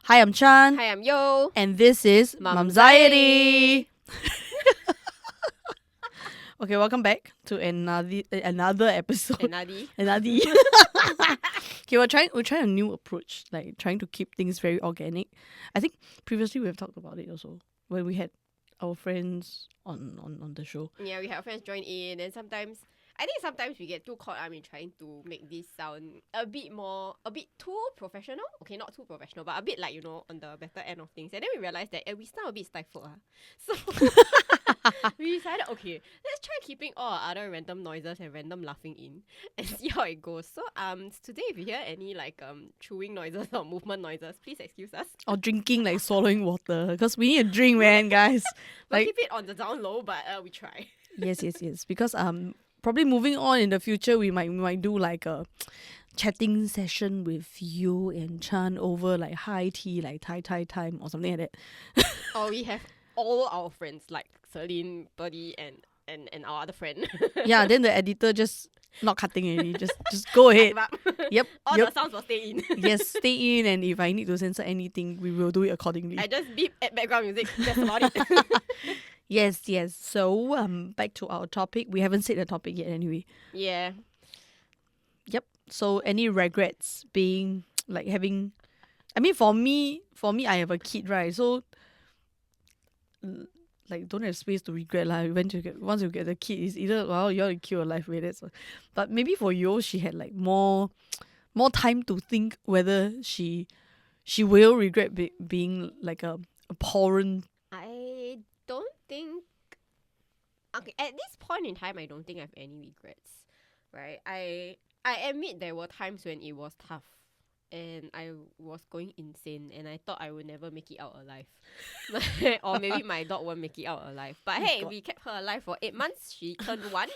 Hi, I'm Chan. Hi, I'm Yo. And this is MUMxiety. Okay, welcome back to another episode. Another. Okay, we're trying a new approach, like trying to keep things very organic. I think previously we've talked about it also when we had our friends on the show. Yeah, we have friends join in, and sometimes we get too caught up in trying to make this sound a bit too professional. Okay, not too professional, but a bit like, on the better end of things. And then we realized that we sound a bit stifled. So we decided, okay, let's try keeping all our other random noises and random laughing in and see how it goes. So today if you hear any chewing noises or movement noises, please excuse us. Or drinking, like swallowing water, because we need a drink, man, guys. We'll keep it on the down low, but we try. Yes. Because probably moving on in the future, we might do like a chatting session with you and Chan over like high tea, like Thai time or something like that. Or we have all our friends like Celine, Birdie, and our other friend. Yeah, then the editor just not cutting already. Just go ahead. Yep. All the sounds will stay in. Yes, stay in, and if I need to censor anything, we will do it accordingly. I just beep at background music. That's about it. Yes. So back to our topic. We haven't said the topic yet anyway. Yeah. Yep. So any regrets being like having, I mean for me I have a kid, right? So like don't have space to regret lah. Once you get the kid, it's either you want to kill your life with it. So. But maybe for Yo, she had like more time to think whether she will regret being like a parent. I don't think. Okay, at this point in time, I don't think I have any regrets. Right? I admit there were times when it was tough. And I was going insane, and I thought I would never make it out alive. Or maybe my dog won't make it out alive. But hey, we kept her alive for 8 months. She turned 1.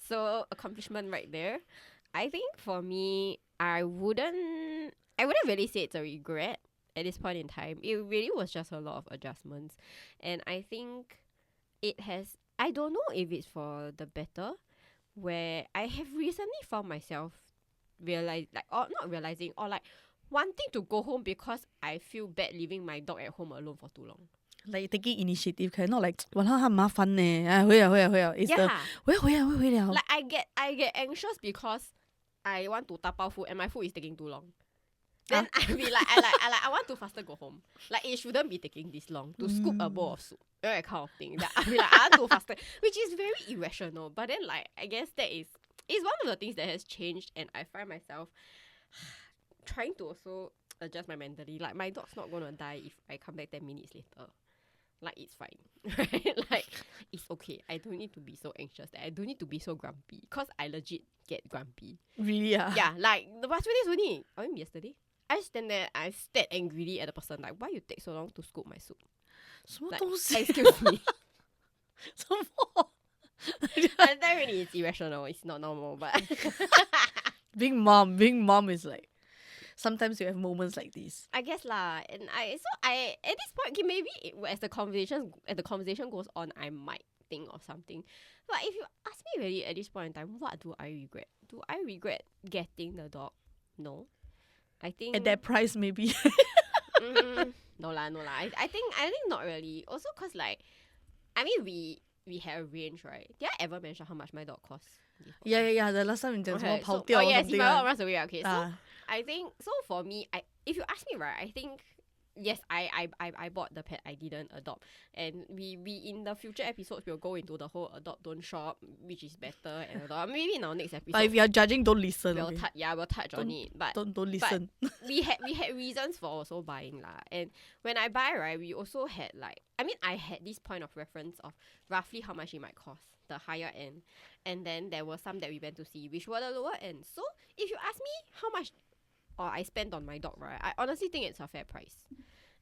So accomplishment right there. I think for me, I wouldn't really say it's a regret at this point in time. It really was just a lot of adjustments. And I think I don't know if it's for the better, where I have recently found myself wanting to go home because I feel bad leaving my dog at home alone for too long. Like taking initiative, not like 很麻烦呢，回了 it's the 回了 Like I get anxious because I want to tapao food and my food is taking too long. Then I be like I want to faster go home. Like it shouldn't be taking this long to scoop a bowl of soup. That kind of thing. That I be like I want to faster, which is very irrational. But then like I guess that is one of the things that has changed, and I find myself trying to also adjust my mentally. Like my dog's not gonna die if I come back 10 minutes later. Like it's fine, right? Like it's okay. I don't need to be so anxious. I don't need to be so grumpy, cause I legit get grumpy. Really? Yeah, like the past 2 days only. I mean yesterday, I stand there, I stared angrily at the person like, why you take so long to scoop my soup? Like, excuse me. And that really is irrational. It's not normal, but being mom is like sometimes you have moments like this. I guess lah. And I at this point, maybe as the conversation goes on, I might think of something. But if you ask me really at this point in time, what do I regret? Do I regret getting the dog? No. I think at that price maybe. No lah. I think not really. Also cause like, I mean we had a range, right? Did I ever mention how much my dog costs? Yeah. The last time in Denmark, 跑掉 yes, something. My dog runs away. Okay, so I think so for me, if you ask me, right, I think yes, I bought the pet I didn't adopt, and we in the future episodes we'll go into the whole adopt don't shop, which is better, and adopt. Maybe in our next episode. But if you're judging, don't listen. We'll touch on it, but don't listen. But we had reasons for also buying lah, and when I buy, right, we also had I had this point of reference of roughly how much it might cost, the higher end, and then there were some that we went to see which were the lower end. So if you ask me how much I spent on my dog, right, I honestly think it's a fair price.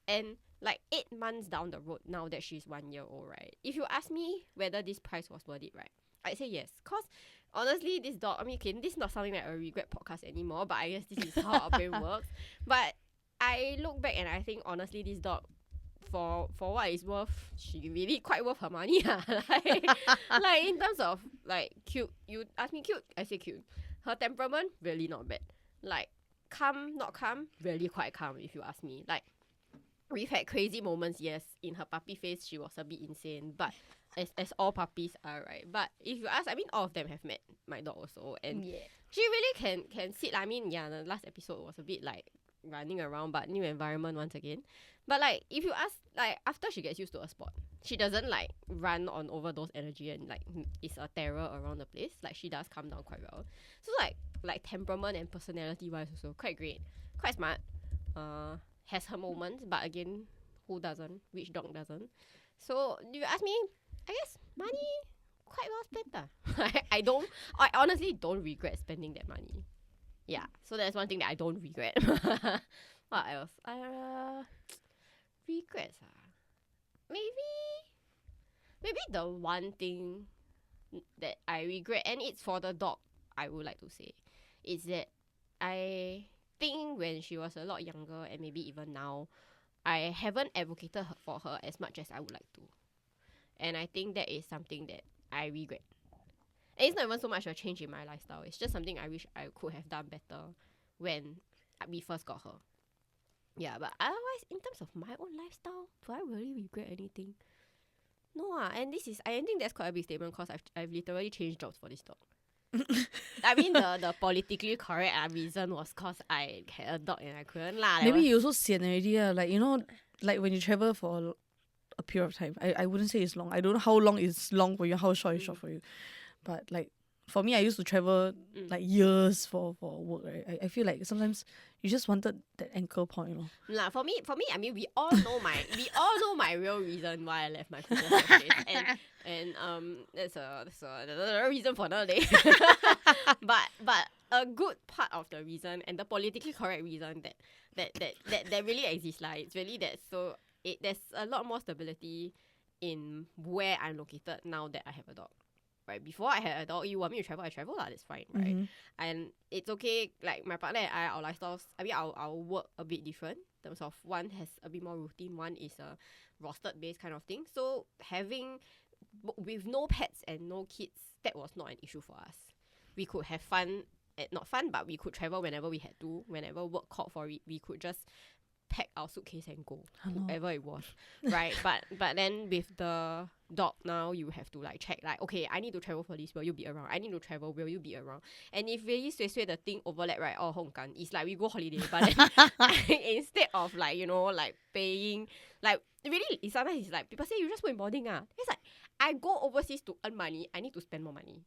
And like 8 months down the road, now that she's 1 year old, right, if you ask me whether this price was worth it, right, I'd say yes. Cause honestly, this dog, I mean, okay, this is not something like a regret podcast anymore, but I guess this is how our brain works. But I look back and I think honestly this dog, for what it's worth, she really quite worth her money. Like in terms of like cute, you ask me cute, I say cute. Her temperament, really not bad. Like calm, not calm, really quite calm if you ask me. Like we've had crazy moments, yes. In her puppy phase, she was a bit insane, but as all puppies are, right? But if you ask, I mean, all of them have met my dog also, and she really can sit. I mean, yeah, the last episode was a bit like running around, but new environment once again. But like, if you ask, like after she gets used to a spot, she doesn't like run on overdose energy and like is a terror around the place. Like she does calm down quite well. So like temperament and personality wise also quite great, quite smart. Has her moments, but again, who doesn't? Which dog doesn't? So if you ask me, I guess money quite well spent. I honestly don't regret spending that money. Yeah, so that's one thing that I don't regret. What else? Regrets. Maybe the one thing that I regret, and it's for the dog, I would like to say, is that I think when she was a lot younger, and maybe even now, I haven't advocated for her as much as I would like to. And I think that is something that I regret. And it's not even so much a change in my lifestyle. It's just something I wish I could have done better when we first got her. Yeah, but otherwise, in terms of my own lifestyle, do I really regret anything? No, and I think that's quite a big statement because I've literally changed jobs for this dog. I mean, the politically correct reason was because I had a dog and I couldn't lah. Maybe you also sian already, like, you know, like when you travel for a period of time. I wouldn't say it's long. I don't know how long is long for you, how short is short for you. But like for me, I used to travel like years for work, right? I feel like sometimes you just wanted that anchor point, you know. Nah, for me, I mean, we all know my real reason why I left my previous workplace, and that's another reason for another day. but a good part of the reason and the politically correct reason that really exists, like it's really that there's a lot more stability in where I'm located now that I have a dog. Right, before I had a dog, you want me to travel, I travel lah, that's fine, right? Mm-hmm. And it's okay, like my partner and I, our lifestyles, I mean, our work a bit different in terms of one has a bit more routine, one is a rostered based kind of thing. So having, with no pets and no kids, that was not an issue for us. We could have fun, not fun, but we could travel whenever we had to, whenever work called for it, we could just pack our suitcase and go, whoever it was, right? But then with the dog now, you have to like check, like, okay, I need to travel for this, will you be around? I need to travel, will you be around? And if really sway the thing overlap, right, or Hong Kong, it's like we go holiday, but then instead of like, you know, like paying, like really, sometimes it's like people say you just put in boarding it's like I go overseas to earn money, I need to spend more money.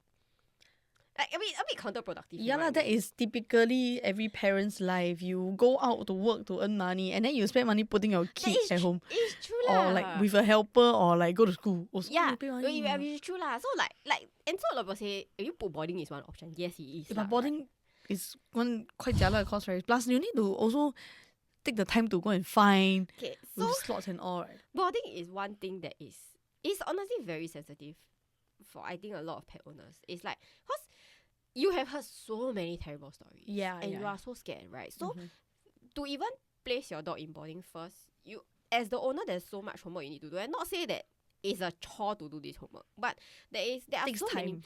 Like, I mean, a bit counterproductive. Yeah, that is typically every parent's life. You go out to work to earn money, and then you spend money putting your kids at home. It's true or like with a helper, or like go to school. Also, yeah, it's true lah. So like, and so a lot of people say, if you put boarding is one option. Yes, it is. But boarding is one quite jialat cost, right? Plus, you need to also take the time to go and find with slots and all, right? Boarding is one thing that is honestly very sensitive for, I think, a lot of pet owners. It's like, because you have heard so many terrible stories. Yeah. And you are so scared, right? So to even place your dog in boarding first, you, as the owner, there's so much homework you need to do. And not say that it's a chore to do this homework, but it takes time,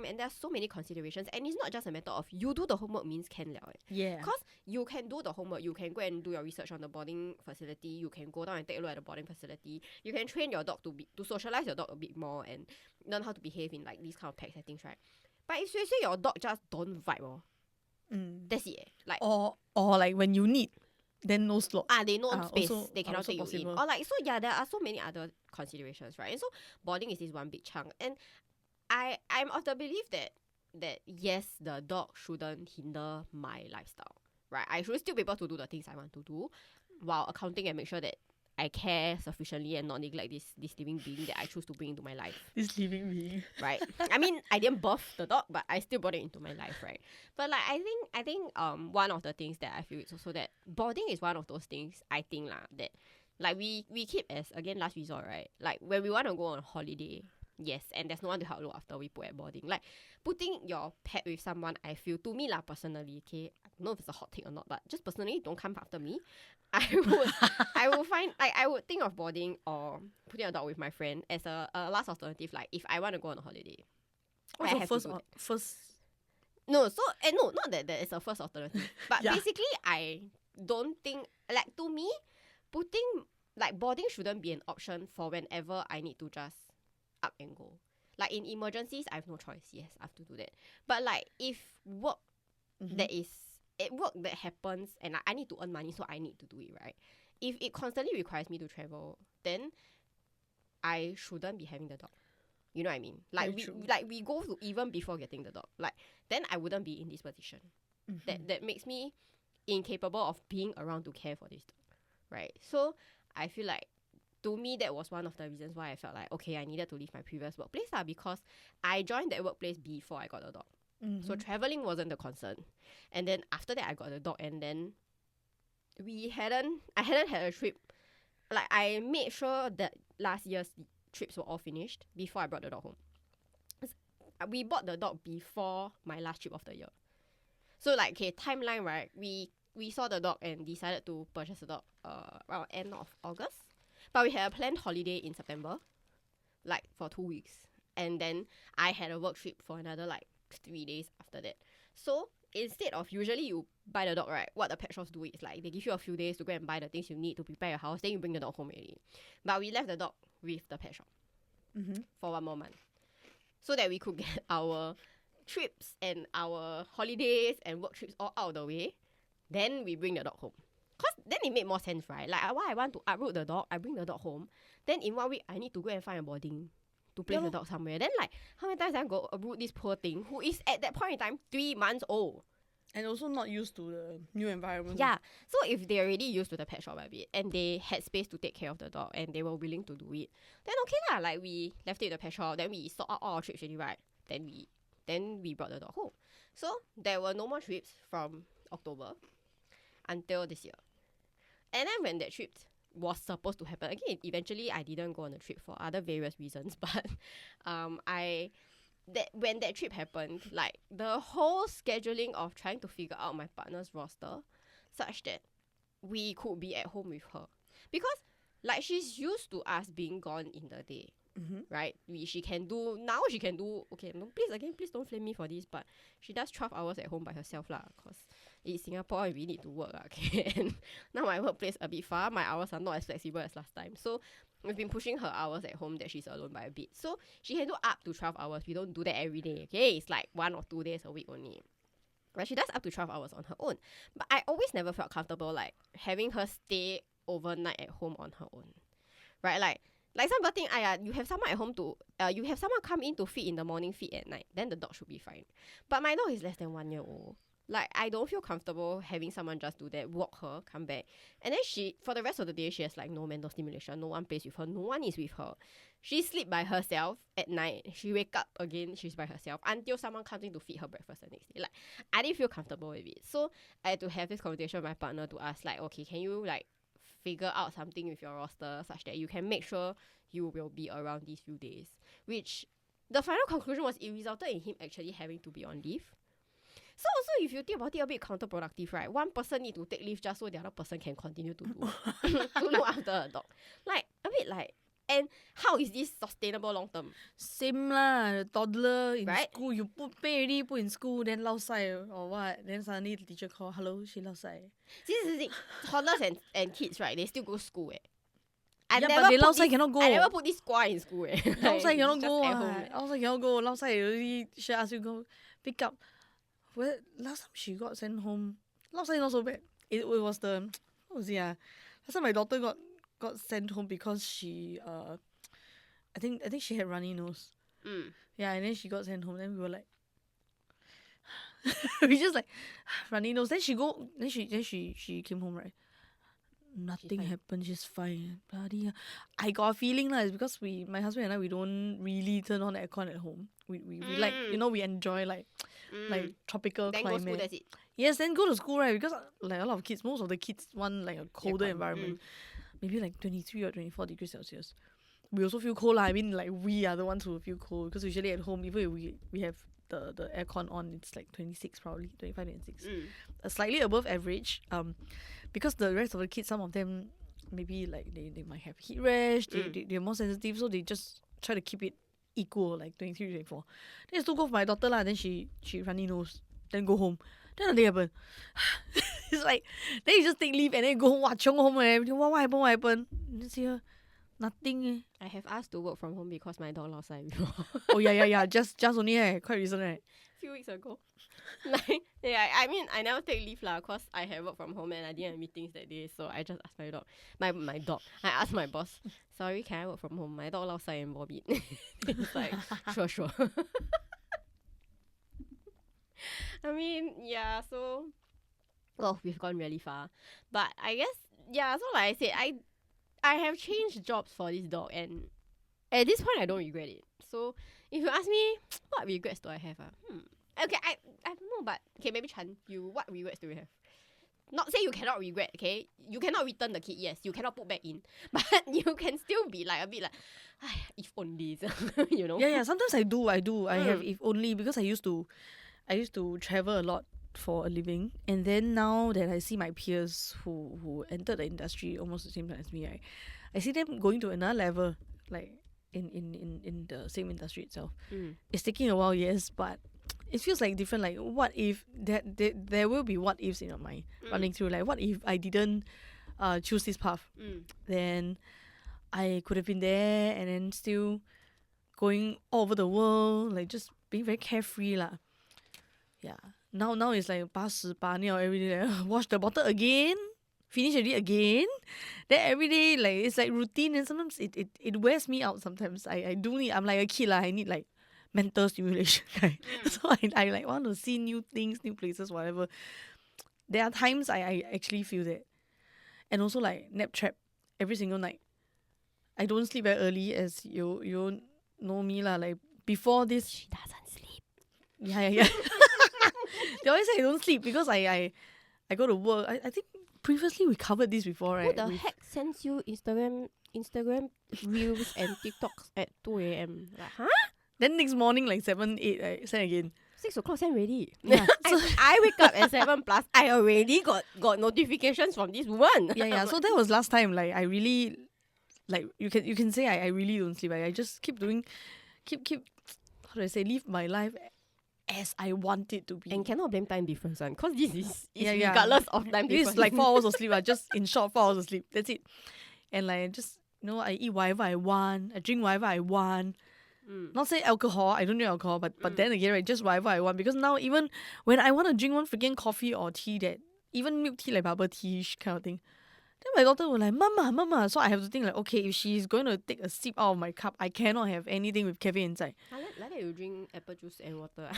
and there are so many considerations. And it's not just a matter of you do the homework means can liao. Yeah. Because you can do the homework, you can go and do your research on the boarding facility, you can go down and take a look at the boarding facility, you can train your dog to socialize your dog a bit more and learn how to behave in like these kind of pet settings, right? But if you say your dog just don't vibe, that's it. Like, or like when you need, then no slot. They no space. Also, they cannot take you possible. in. Or like, so yeah, there are so many other considerations, right? And so boarding is this one big chunk. And I'm of the belief that yes, the dog shouldn't hinder my lifestyle, right? I should still be able to do the things I want to do while accounting and make sure that I care sufficiently and not neglect this living being that I choose to bring into my life. This living being. Right. I mean, I didn't birth the dog, but I still brought it into my life, right? But like, I think one of the things that I feel is also that boarding is one of those things, I think that like we keep as, again, last resort, right? Like when we want to go on holiday, yes, and there's no one to help look after, we put at boarding. Like putting your pet with someone, I feel, to me lah, personally, okay, I don't know if it's a hot take or not, but just personally, don't come after me. I would find, like, I would think of boarding or putting a dog with my friend as a last alternative. Like if I want to go on a holiday, first. No, so no, not that it's a first alternative, but basically I don't think, like, to me, boarding shouldn't be an option for whenever I need to just up and go. Like in emergencies, I have no choice. Yes, I have to do that. But like if work that happens and I need to earn money, so I need to do it, right? If it constantly requires me to travel, then I shouldn't be having the dog. You know what I mean? Like we go to even before getting the dog. Like then I wouldn't be in this position. That makes me incapable of being around to care for this dog, right? So I feel like to me that was one of the reasons why I felt like okay, I needed to leave my previous workplace because I joined that workplace before I got a dog. So traveling wasn't the concern. And then after that I got the dog, and then I hadn't had a trip. Like I made sure that last year's trips were all finished before I brought the dog home. We bought the dog before my last trip of the year. So like okay, timeline, right? We saw the dog and decided to purchase the dog around end of August. But we had a planned holiday in September, like for 2 weeks. And then I had a work trip for another like 3 days after that. So instead of usually you buy the dog, right, what the pet shops do is like they give you a few days to go and buy the things you need to prepare your house, then you bring the dog home already. But we left the dog with the pet shop for 1 more month so that we could get our trips and our holidays and work trips all out of the way. Then we bring the dog home. Because then it made more sense, right? Like why I want to uproot the dog, I bring the dog home. Then in 1 week, I need to go and find a boarding to place the dog somewhere. Then like, how many times I go uproot this poor thing who is at that point in time 3 months old? And also not used to the new environment. Yeah. So if they're already used to the pet shop a bit and they had space to take care of the dog and they were willing to do it, then okay lah. Like we left it at the pet shop, then we sort out all our trips already, right? Then we brought the dog home. So there were no more trips from October until this year. And then when that trip was supposed to happen, again, eventually I didn't go on the trip for other various reasons, but when that trip happened, like the whole scheduling of trying to figure out my partner's roster such that we could be at home with her, because like she's used to us being gone in the day, right? She can do okay, no, please don't flame me for this, but she does 12 hours at home by herself lah, because in Singapore we need to work, okay? And now my workplace a bit far, my hours are not as flexible as last time, so we've been pushing her hours at home that she's alone by a bit. So she can do up to 12 hours. We don't do that every day, okay? It's like 1 or 2 days a week only. But she does up to 12 hours on her own. But I always never felt comfortable like having her stay overnight at home on her own, right? Like some people think, you have someone at home to, you have someone come in to feed in the morning, feed at night, then the dog should be fine. But my dog is less than 1 year old. Like, I don't feel comfortable having someone just do that, walk her, come back. And then for the rest of the day, she has like no mental stimulation, no one plays with her, no one is with her. She sleep by herself at night. She wake up again, she's by herself until someone comes in to feed her breakfast the next day. Like, I didn't feel comfortable with it. So I had to have this conversation with my partner to ask like, okay, can you like figure out something with your roster such that you can make sure you will be around these few days? Which the final conclusion was it resulted in him actually having to be on leave. So also if you think about it, a bit counterproductive, right? One person need to take leave just so the other person can continue to do to look after a dog. Like a bit like, and how is this sustainable long term? Same lah, toddler in school, you pay already, put in school, then lao sai or what? Then suddenly the teacher call, hello, she lao sai. See, toddlers and kids, right? They still go to school. But they lao sai cannot go. I never put this squaw in school. Lao sai cannot go. Lao sai cannot go. Lao sai already should ask you go pick up. Well, last time she got sent home, last time not so bad. It was the, what was it? Last time my daughter got sent home because she, I think she had runny nose. Yeah, and then she got sent home. Then we were like, we just like runny nose. Then she came home, right? Nothing happened. She's fine. Bloody hell. I got a feeling it's because my husband and I, we don't really turn on the aircon at home. We like, we enjoy like tropical then climate. Go school, that's it. Yes, then go to school, right? Because like a lot of kids, most of the kids want like a colder environment. Maybe like 23 or 24 degrees Celsius. We also feel cold. I mean, like we are the ones who feel cold because usually at home, even if we have the aircon on, it's like 26 probably, 25, 26. Slightly above average. Because the rest of the kids, some of them maybe like they might have heat rash, they're more sensitive, so they just try to keep it equal, like 23, 24. Then I still go for my daughter lah, then she runny nose, then go home. Then nothing happened. it's like, then you just take leave and then you go home, chiong home and everything. What happened? You see her, nothing. I have asked to work from home because my dog lost sight before. Oh yeah. Just only quite recent. Few weeks ago. Like, yeah, I mean, I never take leave lah, cause I have work from home and I didn't have meetings that day, so I just asked my dog. My dog. I asked my boss, sorry, can I work from home? My dog lost sight and vomit. It's like, sure. I mean, yeah, so we've gone really far. But I guess, yeah, so like I said, I have changed jobs for this dog, and at this point I don't regret it. So if you ask me, what regrets do I have? Okay, I don't know, but okay, maybe Chan, what regrets do you have? Not say you cannot regret, okay? You cannot return the kid, yes. You cannot put back in. But you can still be like a bit like, if only, you know? Yeah, sometimes I do. I have if only, because I used to travel a lot for a living, and then now that I see my peers who entered the industry almost the same time as me, right, I see them going to another level, like in the same industry itself. It's taking a while, yes, but it feels like different. Like, what if there will be what ifs in your mind running through, like, what if I didn't choose this path, then I could have been there and then still going all over the world, like just being very carefree lah. Yeah, now it's like 80 尿every day, like, wash the bottle again, finish already again, then every day, like, it's like routine, and sometimes it wears me out. Sometimes I do need, I'm like a kid lah, I need like mental stimulation, right? So I like want to see new things, new places, whatever. There are times I actually feel that. And also like nap trap every single night. I don't sleep very early, as you know me lah. Like before this, she doesn't sleep. Yeah. They always say I don't sleep because I go to work. I think previously we covered this before, right? Who the heck sends you Instagram reels and TikToks at 2 a.m? Like, huh? Then next morning, like 7, 8, I send again. 6 o'clock send already. Yeah. So I wake up at 7 plus. I already got notifications from this woman. Yeah. So that was last time. Like I really, like you can say I really don't sleep. I just keep how do I say, live my life as I want it to be. And cannot blame time difference one, because this is regardless of time difference. It's like 4 hours of sleep. Just in short, 4 hours of sleep. That's it. And like just, I eat whatever I want. I drink whatever I want. Not say alcohol, I don't drink alcohol, but then again, right, just whatever I want. Because now even when I want to drink one freaking coffee or tea, that even milk tea, like bubble tea kind of thing, then my daughter was like, Mama. So I have to think like, okay, if she's going to take a sip out of my cup, I cannot have anything with caffeine inside. Like that you drink apple juice and water.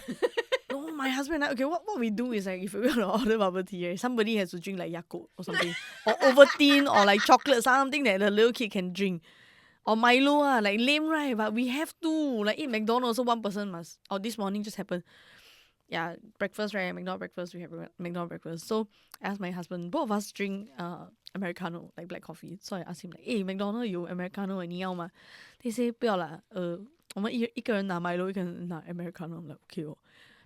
No, my husband and I, okay, what we do is like, if we're gonna order bubble tea, right, somebody has to drink like Yakult or something, or Ovaltine, or like chocolate, something that the little kid can drink. Or Milo, like lame, right? But we have to. Like eat McDonald's, so one person must. Or this morning just happened. Yeah, breakfast, right? McDonald's breakfast, we have McDonald's breakfast. So I asked my husband, both of us drink Americano, like black coffee. So I asked him like, hey, McDonald's 有 Americano 你要吗? They say 不要啦，我们一个人拿 Milo， 一个人拿 Americano. I'm like, okay.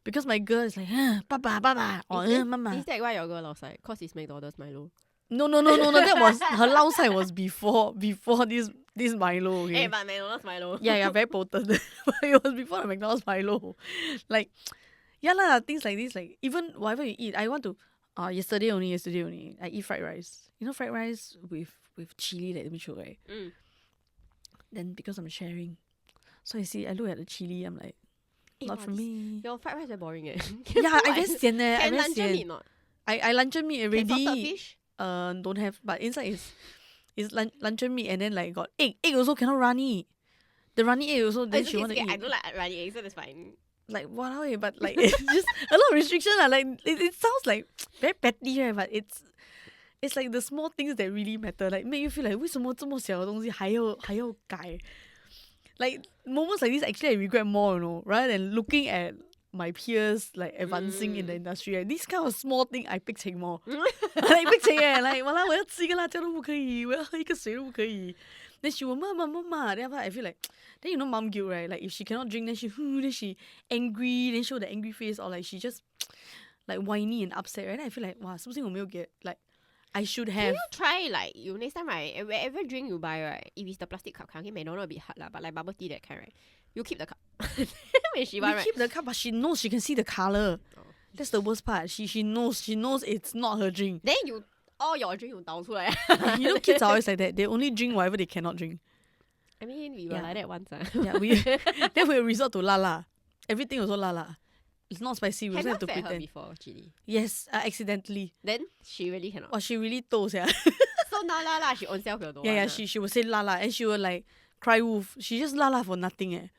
Because my girl is like, 爸爸 or 妈妈. Is that why your girl outside? Because it's McDonald's Milo. No. That was her lao sai was before this Milo. Okay? Hey, but McDonald's Milo. Yeah, very potent. But it was before the McDonald's Milo. Like, yeah lah, things like this. Like even whatever you eat, I want to. Yesterday only, I eat fried rice. You know, fried rice with chili, like the choke, right? Then because I'm sharing, so I look at the chili, I'm like, not for me. Your fried rice is boring, eh? Yeah, I very sian eh. Can luncheon meat not? I luncheon meat already. Can salted fish? Don't have, but inside is luncheon meat, and then like got egg also cannot runny. The runny egg also, then she want to eat. I don't like runny egg, so that's fine. Like wow, but like it's just a lot of restriction. Like it sounds like very petty, right? But it's like the small things that really matter. Like make you feel like 为什么这么小的东西还要改? Like moments like this, actually I regret more, rather than looking at my peers like advancing in the industry. Right? This kind of small thing I 逼情 more. Like 逼情like 我要吃一个辣椒都不可以，我要喝一个水都不可以。Then she will mama. Then I feel like, then mom guilt, right? Like if she cannot drink, then she angry, then show the angry face, or like she just like whiny and upset, right? Then I feel like, wow, something 我没有 get, like I should have. Can you try like you next time, right? Wherever drink you buy, right? If it's the plastic cup, okay, McDonald's a bit hard lah, but like bubble tea that kind, right? You keep the cup. When she buy, right? Keep the cup, but she knows she can see the color. That's the worst part. She knows it's not her drink. Then all your drink you 倒出来. You know, kids are always like that. They only drink whatever they cannot drink. I mean, we were like that once. Then we resort to lala. Everything also lala. It's not spicy. We also have to fed pretend. her before, chili? Yes, accidentally. Then she really cannot. Oh, she really told, yeah. So now lala, she own self will do. Yeah, she will say lala and she will like cry wolf. She just lala for nothing.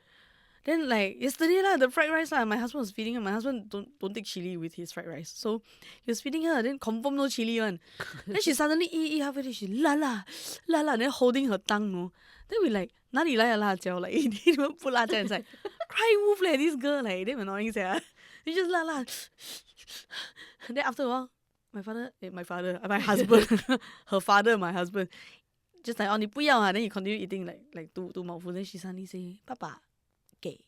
Then like yesterday the fried rice my husband was feeding her. My husband don't take chili with his fried rice, so he was feeding her. Then confirm no chili one. Then she suddenly eat halfway. She la, then holding her tongue. No. Then we like 哪里来的辣椒 like 你们不辣椒 inside. Cry wolf like this girl like damn annoying sia. She just la. Then after a while, my husband, her father, my husband, just like 你不要 then he continue eating like two mouthfuls. Then she suddenly say 爸爸 gay.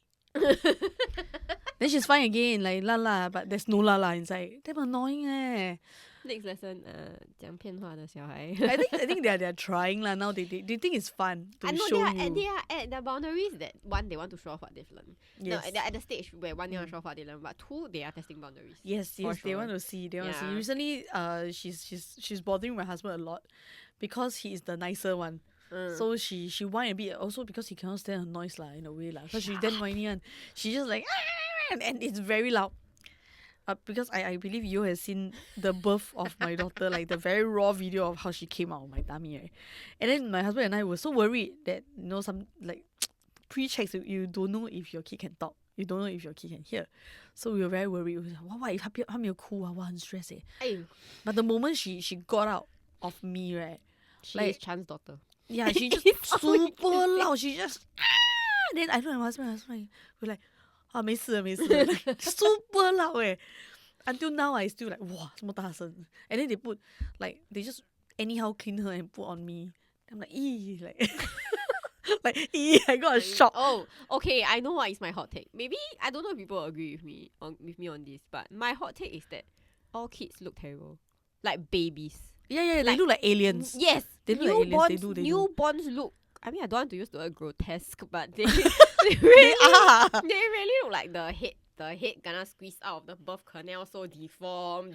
Then she's fine again like la, but there's no la inside. Damn annoying. Next lesson, 讲骗话的小孩. I think they're trying lah now. They think it's fun to show you. And they are at the boundaries that one, they want to show off what they've learned. Yes. No, they're at the stage where one, they want to show off what they learned, but two, they are testing boundaries. Yes, sure. they want to see. Recently, she's bothering my husband a lot because he is the nicer one. So she whine a bit also because he cannot stand her noise in a way because she's damn whiny and she just like and it's very loud. Because I believe you have seen the birth of my daughter, like the very raw video of how she came out of my tummy, right? And then my husband and I were so worried that some like pre-checks you don't know if your kid can talk, you don't know if your kid can hear, so we were very worried. We were like, what if 他没有哭啊？我很 stress But the moment she got out of me, right? She is Chan's daughter. Yeah, she just super loud. She just then I know my husband we're like 没事 like, super loud Until now I still like 哇这么大声 And then they just anyhow clean her and put on me. I'm like like like I got a shock. Oh, okay, I know what is my hot take. Maybe I don't know if people agree with me on this, but my hot take is that all kids look terrible, like babies. Yeah, they look like aliens. Yes, they look like aliens. They do. Newborns look. I mean, I don't want to use the word grotesque, but they really they really look like the head gonna squeeze out of the birth canal, so deformed.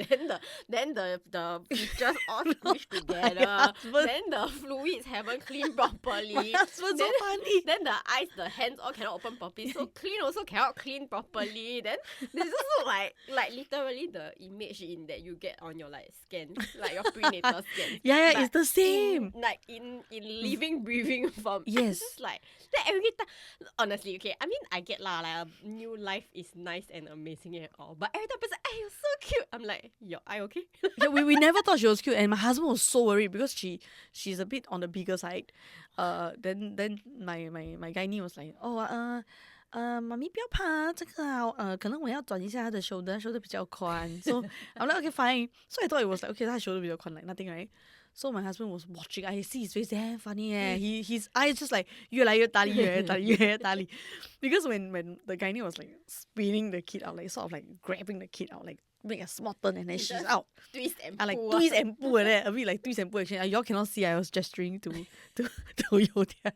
Then the features all squished together. Then the fluids haven't cleaned properly. So funny. Then the eyes, the hands all cannot open properly. So clean also cannot clean properly. Then they just look like literally the image in that you get on your scan, like your prenatal scan. Yeah, it's the same. In living, breathing form. Yes. Just like that every time. Honestly, okay. I mean, I get like a new life is nice and amazing and all, but every time person, hey, you're so cute. I'm like, yo, are you okay? Yeah, we never thought she was cute, and my husband was so worried because she's a bit on the bigger side. Then my gynae was like, 妈咪不要怕这个可能我要转一下她的 shoulder 比较宽 So I'm like okay fine. So I thought it was like okay 她 shoulder 比较宽 like nothing right. So my husband was watching. I see his face damn funny his eyes just like 越来越大力 Because when the gynae was like spinning the kid out, like sort of like grabbing the kid out, like make a small turn and then she's out. Twist and I like pull. twist and pull like that. A bit like twist and pull actually. Y'all cannot see. I was gesturing to Yodia.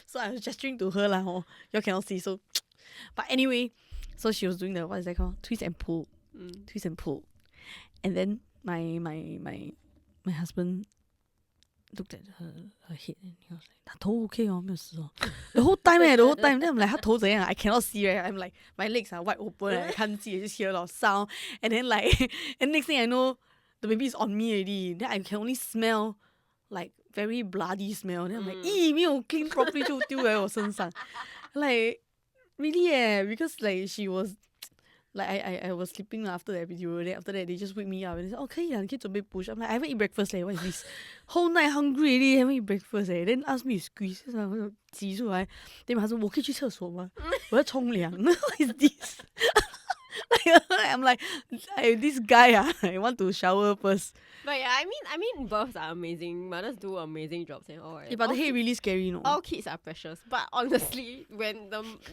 So I was gesturing to her y'all cannot see. So, but anyway, so she was doing the what is that called? Twist and pull. Twist and pull. And then my husband looked at her head and he was like, 她头 okay 没有事 The whole time Then I'm like 她头怎样 I cannot see right. I'm like my legs are wide open I can't see I just hear a lot of sound. And then and next thing I know the baby is on me already. Then I can only smell like very bloody smell. Then I'm like 没有 clean properly 就丢在我身上 Like really because like she was like I was sleeping after that video. Then after that they just wake me up and they said 可以 可以准备 push. I'm like I haven't eat breakfast what is this? Whole night hungry already haven't eat breakfast Then ask me to squeeze 我挤出来 Then my husband 我可以去厕所吗我要冲凉 What is this? I'm like, this guy, I want to shower first. But yeah, I mean, births are amazing. Mothers do amazing jobs and all. Yeah, but the head really scary, you know. All kids are precious. But honestly, when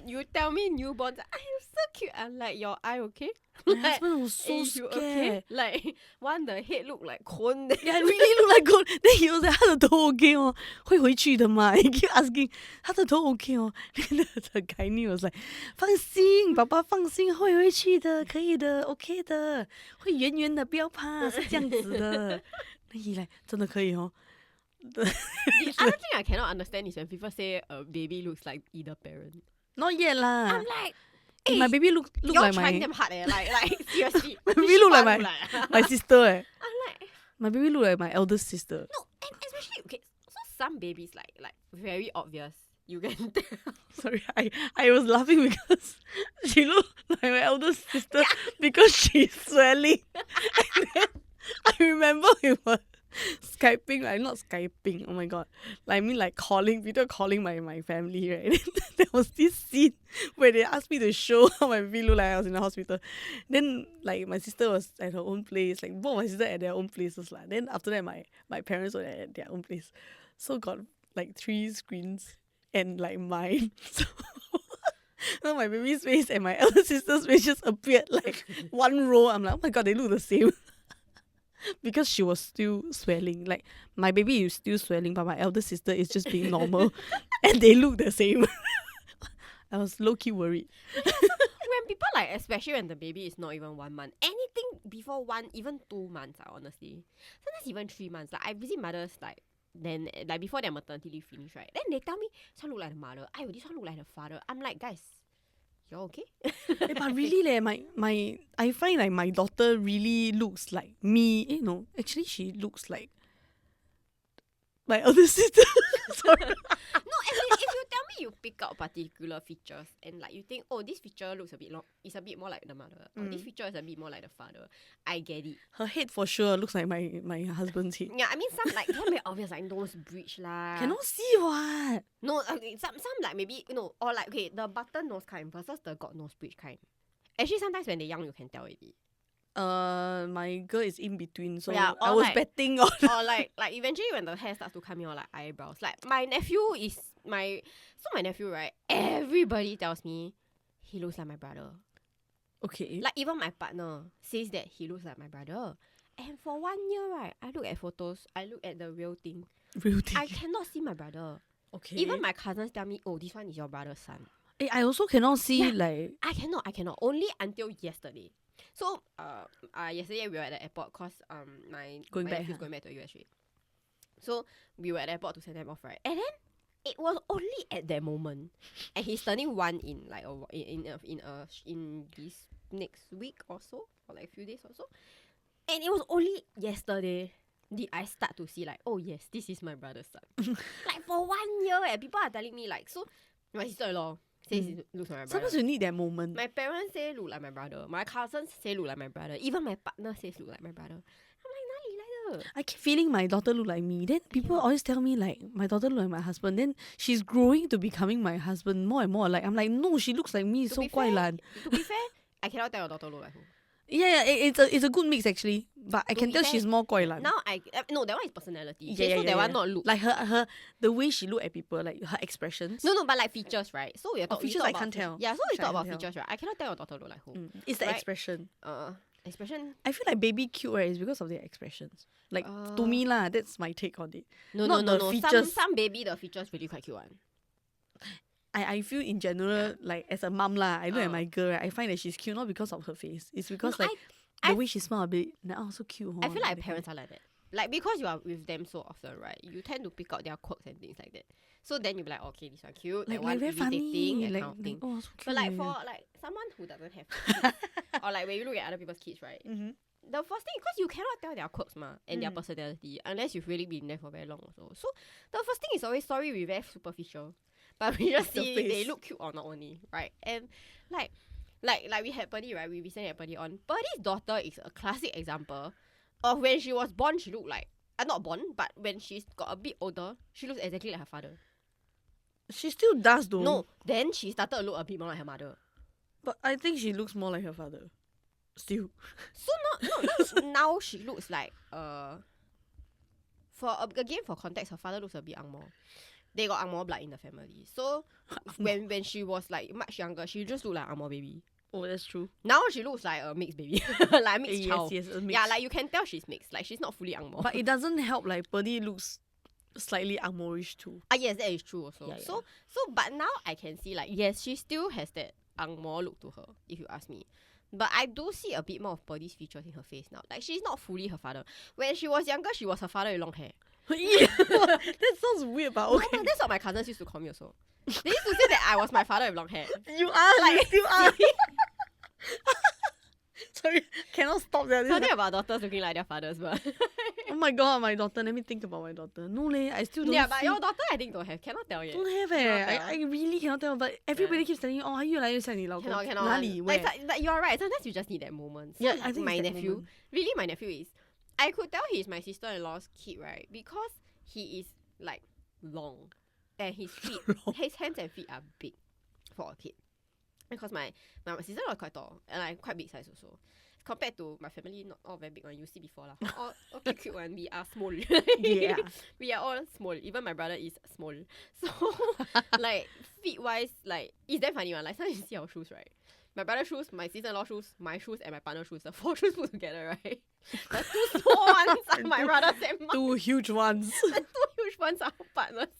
you tell me newborns, I am so cute. I'm like, your eye okay? My husband was so you scared. okay? Like, one the head look like cone. Yeah, it really look like gold. Then he was like, 他的头 okay 哦，会回去的嘛 He keep asking, 他的头 okay 哦。Then the gynae was like, 放心，宝宝放心，会回去的，可以的 ，OK 的，会圆圆的，不要怕，是这样子的。Then he like, 真的可以哦。The other thing I cannot understand is when people say a baby looks like either parent. Not yet lah. I'm like, my baby look like trying my them hard like seriously. my baby look like my sister I'm like, my baby look like my eldest sister. no, and especially okay, so some babies like very obvious. You can tell. Sorry, I was laughing because she looked like my eldest sister because she's swelling. And then I remember we were Skyping, like not Skyping, oh my god. Like, I mean like video calling my family, right? There was this scene where they asked me to show how my baby looked like I was in the hospital. Then like my sister was at her own place, like both my sisters at their own places. Then after that my parents were at their own place. So got like 3 screens and like mine. So my baby's face and my elder sister's face just appeared like one row. I'm like, oh my god, they look the same. Because she was still swelling. Like, my baby is still swelling, but my elder sister is just being normal. And they look the same. I was low-key worried. When people like, especially when the baby is not even 1 month, anything before 1, even 2 months, honestly. Sometimes even 3 months. Like, I visit mothers, like, then, like, before their maternity leave finish, right? Then they tell me, this one look like the mother. This one look like the father. I'm like, guys, you're okay? But really, I find like my daughter really looks like me. You know, actually she looks like my elder sister. Sorry. No, if you tell me you pick out particular features and like you think, oh, this feature looks a bit it's a bit more like the mother. Or this feature is a bit more like the father. I get it. Her head for sure looks like my husband's head. Yeah, I mean some like very obvious like nose bridge lah. Cannot see what. No, okay, some like maybe or like okay, the button nose kind versus the god nose bridge kind. Actually, sometimes when they're young, you can tell already. My girl is in between, so yeah, I was like, betting on. Or like eventually when the hair starts to come in, or like eyebrows. Like my nephew my nephew, right? Everybody tells me he looks like my brother. Okay. Like even my partner says that he looks like my brother. And for 1 year, right, I look at photos, I look at the real thing. Real thing. I cannot see my brother. Okay. Even my cousins tell me, oh, this one is your brother's son. I also cannot see like. I cannot. Only until yesterday. So yesterday we were at the airport because my nephew is going back to the US, right? So we were at the airport to send them off, right? And then it was only at that moment, and he's turning 1 in like in this next week or so, or like a few days or so. And it was only yesterday did I start to see like, oh yes, this is my brother's son. Like for 1 year, people are telling me like, so my sister-in-law says it looks like my brother. Sometimes you need that moment. My parents say look like my brother. My cousins say look like my brother. Even my partner says look like my brother. I'm like, 哪里来的? I keep feeling my daughter look like me. Then people always tell me like my daughter look like my husband. Then she's growing to becoming my husband more and more. Like I'm like, no, she looks like me. So 怪懒. To be fair, I cannot tell your daughter look like who. Yeah, it's a good mix actually. But I can tell she's more 怪懒. Now no, that one is personality. Yeah, so that one not look. Like her the way she look at people, like her expressions. No, but like features, right? So we features I can't tell. Yeah, so we talk about features, right? I cannot tell your daughter look like who. It's the expression. Expression. I feel like baby cute, right? Is because of their expressions. Like to me lah, that's my take on it. No. Features. Some baby the features really quite cute one. I feel in general, like as a mum lah, I look at my girl, right, I find that she's cute not because of her face. It's because the way she smiles a bit, so cute. I feel like parents are like that. Like because you are with them so often, right? You tend to pick out their quirks and things like that. So then you'll be like, okay, this one cute, that one very irritating, funny, that kind of thing. so cute. But like for like someone who doesn't have kids, or like when you look at other people's kids, right? Mm-hmm. The first thing, because you cannot tell their quirks and their personality unless you've really been there for very long also. So the first thing is always, sorry, we're very superficial. But we just see they look cute or not only, right? And like we had Birdie, right? We recently had Birdie on. Birdie's daughter is a classic example of when she was born, she looked like, not born, but when she's got a bit older, she looks exactly like her father. She still does though. No, then she started to look a bit more like her mother. But I think she looks more like her father. Still. So now she looks like for context, her father looks a bit angmo. They got angmo blood in the family. So when she was like much younger, she just looked like angmo baby. Oh, that's true. Now she looks like a mixed baby, like a mixed child. Yes, a mix. Yeah, like you can tell she's mixed. Like she's not fully angmo. But it doesn't help. Like Birdie looks slightly angmo-ish too. Yes, that is true also. Yeah. So but now I can see like yes, she still has that angmo look to her, if you ask me. But I do see a bit more of Birdie's features in her face now. Like she's not fully her father. When she was younger, she was her father with long hair. Yeah, that sounds weird, but okay. No, that's what my cousins used to call me also. They used to say that I was my father with long hair. You are, like, you are. Sorry, cannot stop that. Something about daughters looking like their fathers, but oh my god, my daughter. Let me think about my daughter. No leh, I still don't. Yeah, but your daughter I think don't have. Cannot tell yet. Don't have I really cannot tell. But everybody keeps telling you, oh, 越来越像你老公. Cannot. 哪里 where? Like, you're right. Sometimes you just need that moment. So, Yeah, I think my it's that nephew. moment. Really, my nephew is. I could tell he's my sister-in-law's kid, right? Because he is like long, and his feet, his hands and feet are big for a kid. Because my sister-in-law is quite tall, and I'm quite big size also. Compared to my family, not all very big one. You see before lah. All okay, cute one. We are small. Yeah. We are all small. Even my brother is small. So like feet wise, like it's damn funny one. Like sometimes you see our shoes, right? My brother's shoes, my sister-in-law shoes, my shoes, and my partner's shoes. The 4 shoes put together, right? The 2 small ones are my brother's and mine. 2 huge ones. The 2 huge ones are our partners.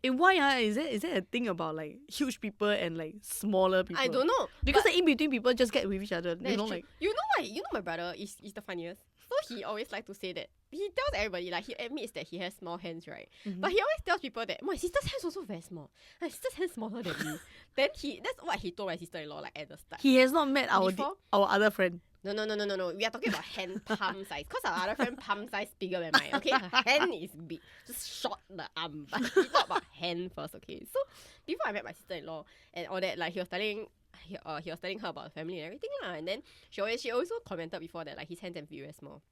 And why is there a thing about like huge people and like smaller people? I don't know. Because the in between people just get with each other. You know, true. like You know why? You know my brother is the funniest. So he always like to say that he tells everybody, like he admits that he has small hands, right? Mm-hmm. But he always tells people that my sister's hands also very small. My sister's hands smaller than me. Then that's what he told my sister-in-law like at the start. he has not met our other friend. No. We are talking about hand palm size. Because our other friend palm size bigger than mine. Okay, her hand is big. Just short the arm. But we talk about hand first. Okay, so before I met my sister-in-law and all that, like he was telling her about the family and everything lah. And then she also commented before that like his hands and feet were small.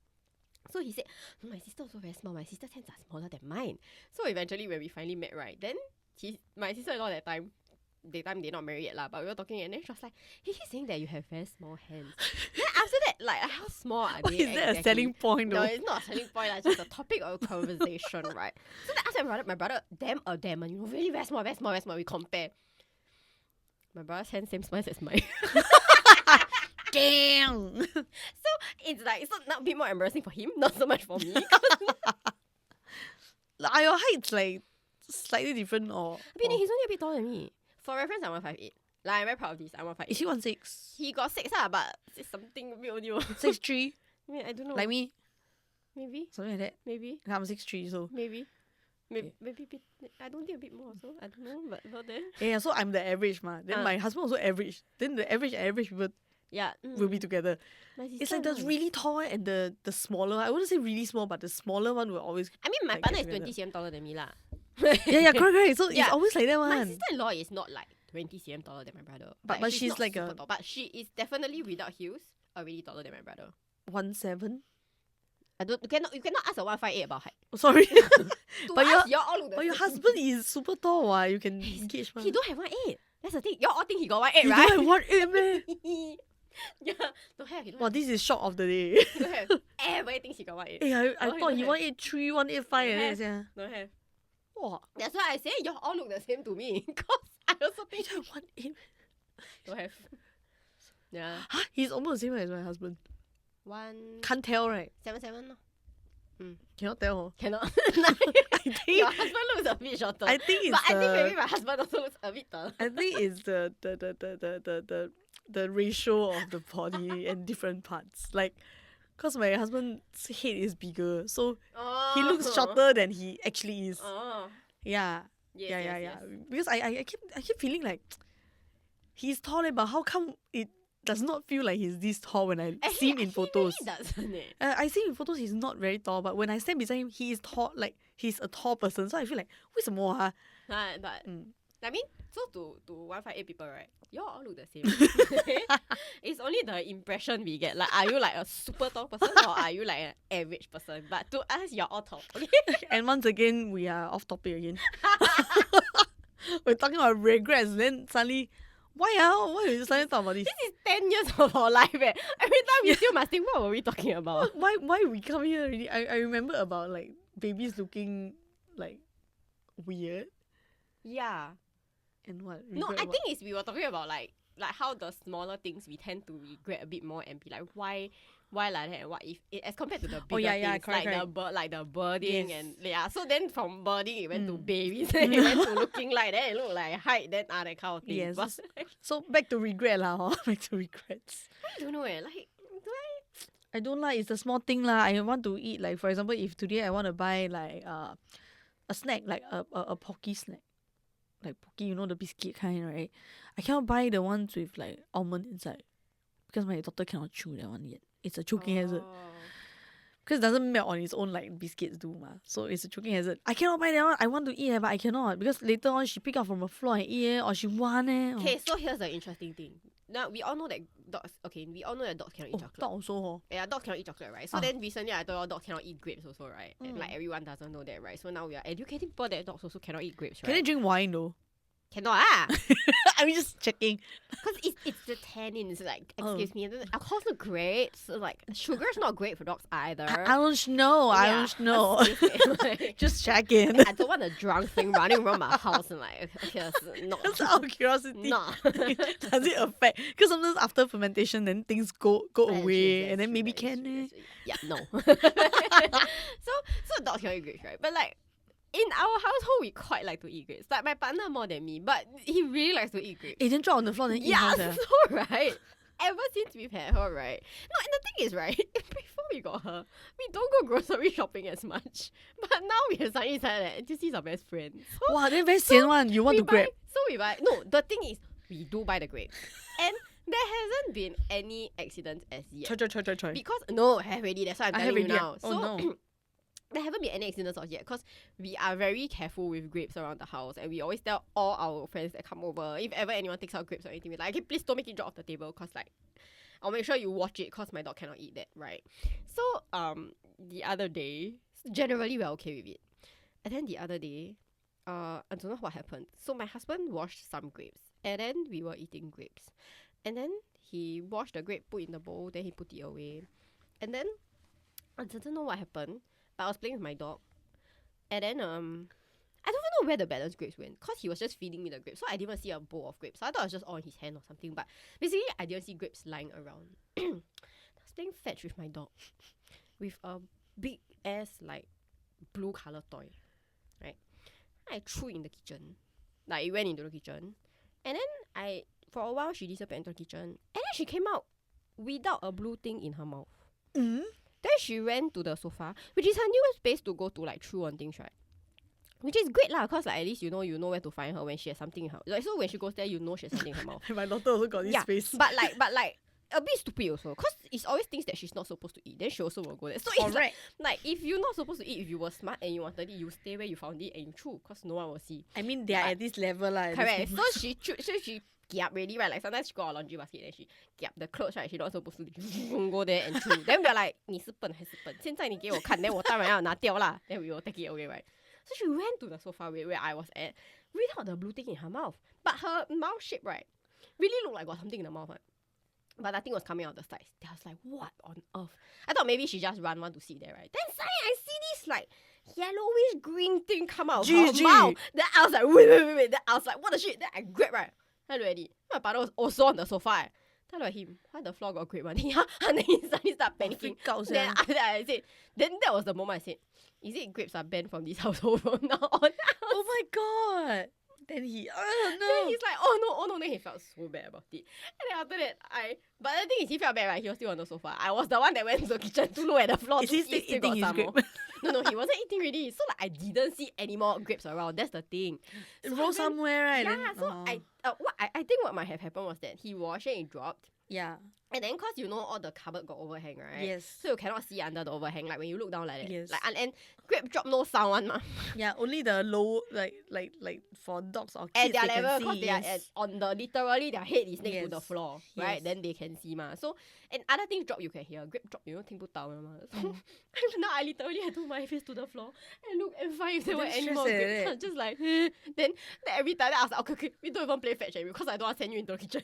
So he said, no, my sister also very small. My sister's hands are smaller than mine. So eventually when we finally met, right, then my sister-in-law that time they're not married yet lah, but we were talking and then she was like, he keeps saying that you have very small hands. Then after that, like how small are they? Is that a selling point though? No, it's not a selling point, it's just a topic of conversation, right? So then after my brother, damn adamant, you know, really very small, we compare. My brother's hands same size as mine. Damn. So it's like, it's not a bit more embarrassing for him, not so much for me. Are your heights like slightly different or? He's only a bit taller than me. For reference, I'm 158. Like, I'm very proud of this. I'm 158. Is he 1'6"? He got 6 but it's something weird only. 6'3"? I mean, I don't know. Like me? Maybe. Something like that. Maybe. I'm 6'3", so. Maybe. Okay. Maybe I don't think a bit more also. I don't know, but not there. Yeah, so I'm the average ma. Then my husband also average. Then the average people will be together. It's like the really tall one and the smaller one. I wouldn't say really small, but the smaller one will always. I mean, my partner is 20 cm taller than me lah. yeah, correct. So it's always like that one. My sister-in-law is not like 20 cm taller than my brother. But she's like super tall. But she is definitely without heels already taller than my brother. 1'7". You cannot ask a 158 about height. Oh, sorry. But your husband is super tall. Why you can gauge? He don't have 1'8". That's the thing. You all think he got 1'8", he right? He don't have 1'8", man. Yeah, don't have. Wow, this is shock of the day. He don't have. Everybody thinks he got 1'8". Hey, I thought he 1'83", 1'85", yeah. Don't have. Wow. That's why I say you all look the same to me. Cause I also think 1'8". Don't have. Yeah. Huh? He's almost the same as my husband. Can't tell, right? 7'7" no? Cannot tell. Cannot. I think your husband looks a bit shorter. I think it's I think maybe my husband also looks a bit taller. I think it's the ratio of the body and different parts. Like, cause my husband's head is bigger, so he looks shorter than he actually is. Yeah. Yes. Because I keep feeling like he's tall, but how come it does not feel like he's this tall when I see him in photos? Really doesn't it? I see him in photos he's not very tall, but when I stand beside him, he is tall. Like he's a tall person, so I feel like 为什么啊? But I mean, so to 158 people, right? You all look the same. It's only the impression we get. Like, are you like a super tall person or are you like an average person? But to us, you're all tall. Okay? And once again, we are off topic again. We're talking about regrets, then suddenly Why why you suddenly talk about this? This is 10 years of our life. Every time we still must think, what were we talking about? Why we come here already? I remember about like babies looking like weird. Yeah. And what? No, I think it's we were talking about like how the smaller things we tend to regret a bit more and be like, why like that, and what if as compared to the bigger things, correct. Like the birding, and so then from birding it went to babies, then it went to looking like that, it looked like height, then that kind of thing. Yes. But, so back to regret lah, back to regrets. I don't know like I don't like, it's a small thing lah. I want to eat, like for example, if today I want to buy like a snack, like a Pocky snack. Like Pocky, you know, the biscuit kind, right? I cannot buy the ones with like almond inside because my daughter cannot chew that one yet. It's a choking hazard. Because it doesn't melt on its own like biscuits do ma. So it's a choking hazard. I cannot buy that one. I want to eat but I cannot because later on she pick up from the floor and eat or she want Okay, so here's the interesting thing. Now we all know that dogs cannot eat chocolate. Dog also. Yeah, dogs cannot eat chocolate, right? So then recently I told you dogs cannot eat grapes also, right? And like everyone doesn't know that, right? So now we are educating people that dogs also cannot eat grapes, right? Can they drink wine though? Cannot I'm just checking. Because it's the tannins, like, excuse me, alcohol's not great, so like, sugar's not great for dogs either. I don't know, I don't know. Like, just checking. I don't want a drunk thing running around my house and like, okay, not. Just out of curiosity. No. Does it affect? Because sometimes after fermentation, then things go away, and then maybe can. Yeah, no. so dogs can eat grapes, right? But like, in our household, we quite like to eat grapes. Like my partner more than me, but he really likes to eat grapes. It didn't drop on the floor and eat. Yeah, so right. Ever since we've had her, right? No, and the thing is, right, before we got her, we don't go grocery shopping as much. But now we have suddenly decided that NTUC's our best friend. So, wow, they're very sian one. You want to grab. So we buy. No, the thing is, we do buy the grapes. And there hasn't been any accidents as yet. Try. Because, no, I have already. That's why I'm telling you now. Oh, no. There haven't been any accidents as yet because we are very careful with grapes around the house, and we always tell all our friends that come over, if ever anyone takes out grapes or anything, we're like, okay, please don't make it drop off the table because like I'll make sure you watch it because my dog cannot eat that, right? So the other day, generally we're okay with it, and then the other day I don't know what happened. So my husband washed some grapes, and then we were eating grapes, and then he washed the grape, put in the bowl, then he put it away, and then I don't know what happened. But I was playing with my dog, and then I don't even know where the balanced grapes went because he was just feeding me the grapes, so I didn't even see a bowl of grapes. So I thought it was just all in his hand or something. But basically, I didn't see grapes lying around. I was playing fetch with my dog with a big ass like blue color toy, right? I threw it in the kitchen, like it went into the kitchen, and then for a while she disappeared into the kitchen, and then she came out without a blue thing in her mouth. Then she ran to the sofa, which is her newest space to go to like chew on things, right? Which is great lah, cause like at least you know where to find her when she has something in her. Like so when she goes there, you know she has something in her mouth. My daughter also got this space. But like a bit stupid also, cause it's always things that she's not supposed to eat. Then she also will go there. So it's like if you're not supposed to eat, if you were smart and you wanted it, you stay where you found it and you chew, cause no one will see. I mean, they are at this level lah. Correct. So she kiap ready, right? Like sometimes she got a laundry basket and she kiap the clothes, right? She not supposed to go there and chew. Then we're like, 你是笨还是笨？现在你给我看， then 我当然要拿掉啦。Then we will take it away, right? So she ran to the sofa where I was at without the blue thing in her mouth. But her mouth shape, right, really looked like got something in the mouth, right? But nothing was coming out of the sides. I was like, what on earth? I thought maybe she just want to sit there, right? Then suddenly I see this like yellowish green thing come out of her mouth. Then I was like, wait. Then I was like, what the shit? Then I grabbed, right? I looked at it. My partner was also on the sofa. Then I looked at him. Why the floor got grape? And then he suddenly started panicking. Then after that I said, then that was the moment I said, is it grapes are banned from this household from now on? Oh my god. Then he, oh no. Then he's like, oh no. Then he felt so bad about it. And then after that, but the thing is, he felt bad, right? He was still on the sofa. I was the one that went to the kitchen to look at the floor. Is he still eating his grape? No, he wasn't eating already. So like, I didn't see any more grapes around. That's the thing. So roll somewhere, right? Yeah. Then, so I think what might have happened was that he washed and it dropped. Yeah. And then cause you know all the cupboard got overhang, right? Yes. So you cannot see under the overhang, like when you look down like that. Yes. Like and grape drop no sound one ma. Yeah, only the low like for dogs or At kids their they level, can cause see. they Yes. are on the literally their head is next to the Yes. floor, right? Yes. Then they can see ma. So and other things drop you can hear. Grape drop you know 听不到的 ma. So now I literally had to put my face to the floor and look and find if there were any more grapes. I'm just like then every time I was like okay, we don't even play fetch because I don't want to send you into the kitchen.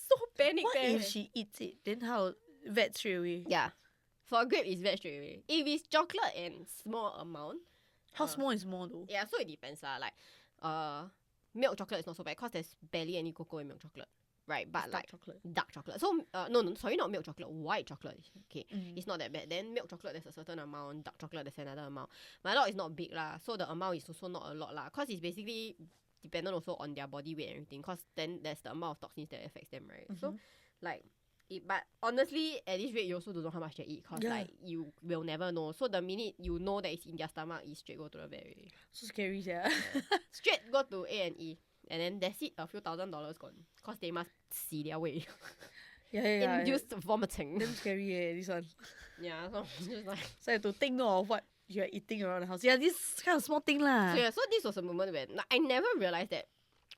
So panic. What if she eats it? Then how? Vet straight away. Yeah. For grape is vet straight away. If it's chocolate and small amount. How small is small though? Yeah, so it depends lah. Like milk chocolate is not so bad because there's barely any cocoa in milk chocolate. Right, but it's like chocolate. dark chocolate. So no, sorry, not milk chocolate, white chocolate. Okay, it's not that bad. Then milk chocolate there's a certain amount, dark chocolate there's another amount. My dog is not big lah, so the amount is also not a lot lah. Cause it's basically dependent also on their body weight and everything. Cause then there's the amount of toxins that affects them, right? So like. But honestly, at this rate, you also don't know how much they eat. Cause like you will never know. So the minute you know that it's in their stomach, you straight go to the vet already. So scary, yeah. Straight go to A&E. And then that's it, a few $1,000 gone. Cause they must see their way. Induced vomiting. Damn scary, this one. Yeah, so just like... So you have to take note of what you're eating around the house. Yeah, this kind of small thing lah. So yeah, so this was a moment when I never realized that.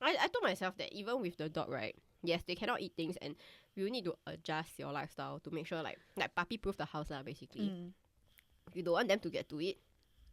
I told myself that even with the dog, right? Yes, they cannot eat things and you need to adjust your lifestyle to make sure like puppy-proof the house lah, basically. You don't want them to get to it,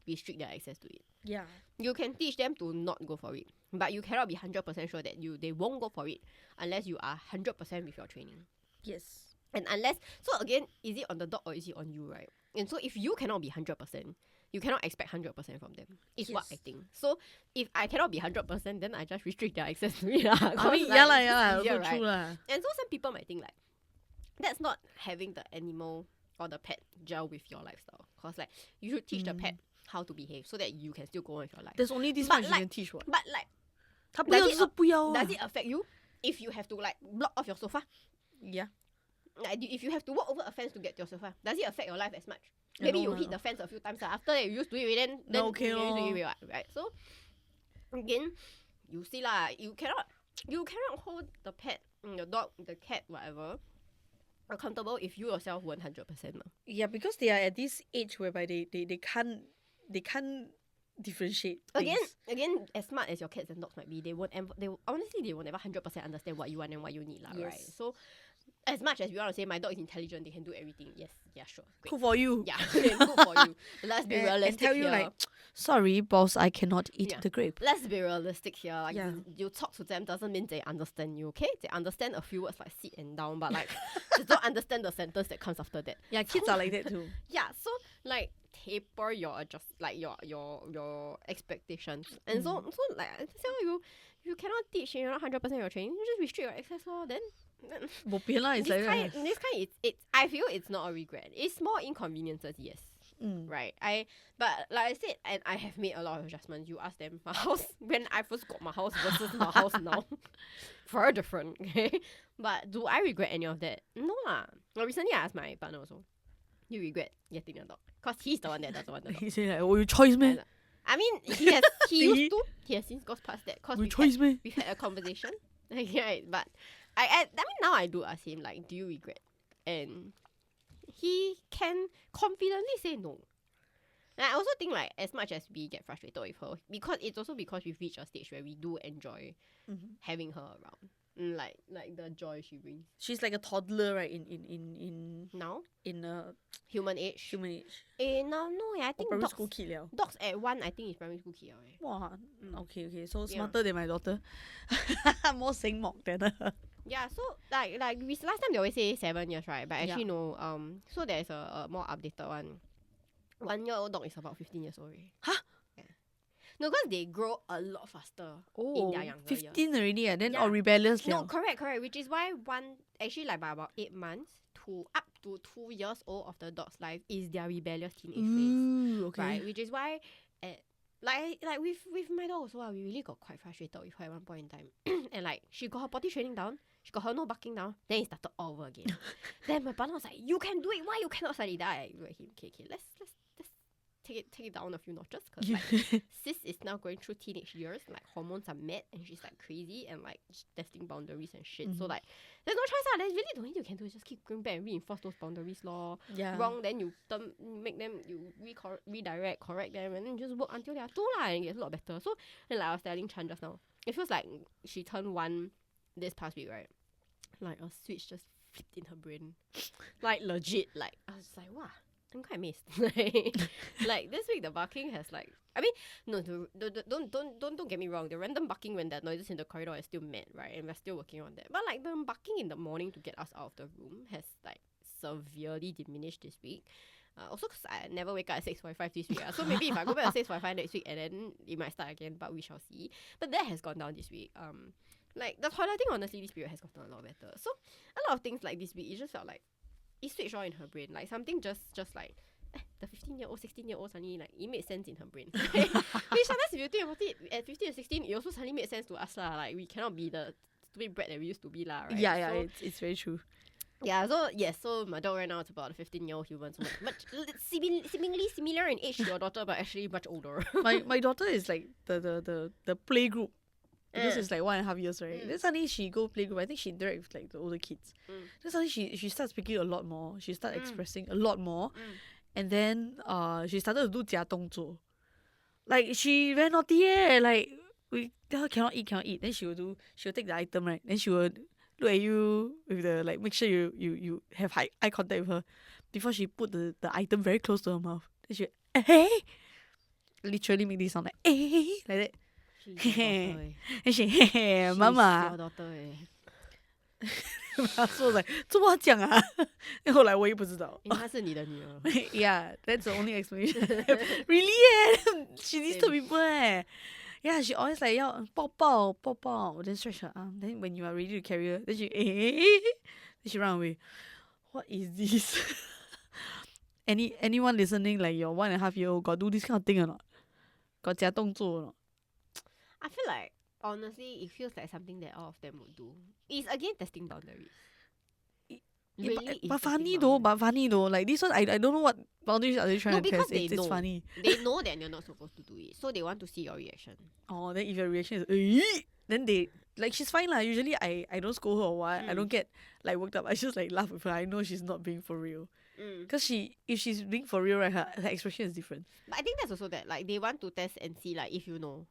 restrict their access to it. Yeah. You can teach them to not go for it. But you cannot be 100% sure that they won't go for it unless you are 100% with your training. Yes. And unless... So again, is it on the dog or is it on you, right? And so if you cannot be 100%, you cannot expect 100% from them. Is what I think. So if I cannot be 100%, then I just restrict their access to it. I mean, like, yeah, easier, right? True lah. And so some people might think like, that's not having the animal or the pet gel with your lifestyle. Because like, you should teach the pet how to behave so that you can still go on with your life. There's only this much you can teach what. But like, 他不要就是不要啊。does it affect you if you have to like block off your sofa? Yeah. Like, if you have to walk over a fence to get to your sofa, does it affect your life as much? Maybe you hit the fence a few times after that you used to it, then okay, you used to it, right? So again, you see lah, you cannot hold the pet, the dog, the cat, whatever, accountable if you yourself weren't 100%. Yeah, because they are at this age whereby they can't differentiate things. Again, as smart as your cats and dogs might be, they honestly will never 100% understand what you want and what you need lah, right? So as much as we want to say my dog is intelligent, they can do everything. Yes, yeah, sure. Great. Good for you. Yeah, good for you. Let's be realistic and tell you here. like, sorry, boss, I cannot eat the grape. Let's be realistic here. Like, you talk to them doesn't mean they understand you, okay? They understand a few words like sit and down, but like they don't understand the sentence that comes after that. Yeah, kids are like that too. Yeah, so like taper your your expectations. And so like I tell you cannot teach, you're not 100% your training. You just restrict your access law. Then this kind, I feel it's not a regret. It's more inconveniences, yes. Right. But like I said, and I have made a lot of adjustments. You ask them, my house when I first got my house versus my house now, very different. Okay, but do I regret any of that? No lah. Well, recently I asked my partner also, you regret getting a dog? Because he's the one that doesn't want the dog. He said like, oh, your choice, man. I mean, he used to. He has since got past that. Cause we've had a conversation. Right, but I mean now I do ask him like, do you regret? And he can confidently say no. And I also think like as much as we get frustrated with her, because we've reached a stage where we do enjoy having her around. Like the joy she brings. She's like a toddler, right? In now? In human age. No, I think primary school kid liao. Dogs at 1, I think is primary school kid. Wow. Okay. So smarter than my daughter. More 醒目 than her. Yeah, so like last time they always say 7 years, right? But actually no. So there's a more updated one. 1-year-old dog is about 15 years old already. Huh? Yeah. No, because they grow a lot faster in their younger 15 years. already, and then all rebellious. No, correct. Which is why actually like by about 8 months to up to 2 years old of the dog's life is their rebellious teenage phase. Okay. Right, which is why like with my dog also, we really got quite frustrated with her at one point in time. And like she got her potty training down, she got her no barking down, then it started all over again. Then my partner was like, you can do it, why you cannot study that? Okay, let's take it down a few notches because like sis is now going through teenage years, like hormones are met and she's like crazy and like testing boundaries and shit. So like there's no choice. There's really the only thing you can do is just keep going back and reinforce those boundaries lor. Wrong, then you make them, you redirect, correct them, and then just work until they are 2 lah, and it gets a lot better. So then like I was telling Chan just now, it feels like she turned 1 this past week, right? Like a switch just flipped in her brain. Like legit, like I was like, wow, I'm quite amazed. Like this week the barking has like, I mean, no, don't get me wrong. The random barking when that noises in the corridor is still mad, right? And we're still working on that. But like the barking in the morning to get us out of the room has like severely diminished this week. Also because I never wake up at 6:45 this week. So maybe if I go back at 6:45 next week and then it might start again, but we shall see. But that has gone down this week. Like the toileting, honestly, this period has gotten a lot better. So a lot of things like this week, it just felt like it switched on in her brain. Like something just like the 15-year-old, 16-year-old suddenly like it made sense in her brain. Which sometimes if you think about it, at 15 and 16, it also suddenly made sense to us lah. Like we cannot be the stupid brat that we used to be lah, right? Yeah, so, it's very true. Yeah, so my dog right now is about a 15-year-old human, so much seemingly similar in age to your daughter, but actually much older. my daughter is like the play group. Because it's like 1.5 years, right? Then suddenly she go playgroup. I think she interacts with like the older kids. Then suddenly she starts speaking a lot more. She starts expressing a lot more. And then she started to do 假动作. Like she very naughty like we tell her cannot eat. Then she'll take the item, right? Then she will look at you with the like make sure you have eye contact with her before she put the item very close to her mouth. Then she hey, literally make this sound like hey like that. And she mama. 小 daughter So I was like 怎么讲啊？后来我也不知道。因为她是你的女儿。Yeah, that's the only explanation. Really she disturb people Yeah, she always like 要抱抱 then stretch her arm. Then when you are ready to carry her, then she run away. What is this? Anyone listening like your 1.5-year-old got do this kind of thing or not? Got 假动作 or not? I feel like honestly it feels like something that all of them would do. It's again testing boundaries. Really but funny though. Like this one, I don't know what boundaries are they trying to test. It's funny. They know that you're not supposed to do it, so they want to see your reaction. Oh, then if your reaction is then they like she's fine lah. Usually I don't scold her or what. I don't get like worked up. I just like laugh with her. I know she's not being for real. Because if she's being for real, right, her expression is different. But I think that's also that like they want to test and see like if you know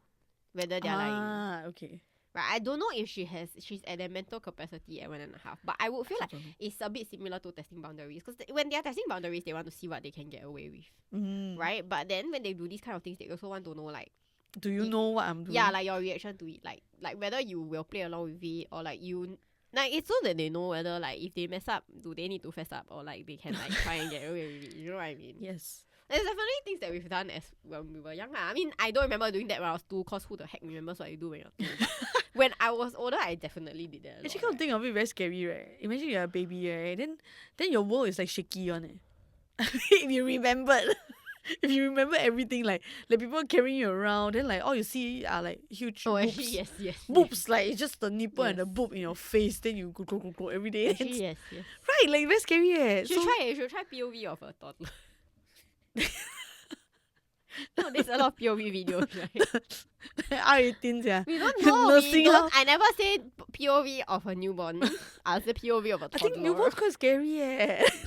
whether they're lying. Okay. Right, I don't know if she's at their mental capacity at 1.5, but I would feel like it's a bit similar to testing boundaries because when they are testing boundaries, they want to see what they can get away with, right? But then when they do these kind of things, they also want to know like, do you know what I'm doing? Yeah, like your reaction to it, like whether you will play along with it or like you. Like it's so that they know whether like if they mess up, do they need to fess up or like they can like try and get away with it. You know what I mean? Yes. There's definitely things that we've done as when we were young. I mean, I don't remember doing that when I was 2, cause who the heck remembers what you do when you're 2? When I was older, I definitely did that. Actually, can't think of it very scary, right? Imagine you're a baby, right? Then your world is like shaky on if you remembered. If you remember everything, like people carrying you around, then like all you see are like huge boobs. Actually, yes. Boobs, like it's just the nipple and the boob in your face. Then you go every day. Actually, yes. Right, like very scary. You should try POV of a toddler. No, there's a lot of POV videos, right? R18, yeah. We don't know. I never said POV of a newborn. I said POV of a toddler. I think newborn's quite scary,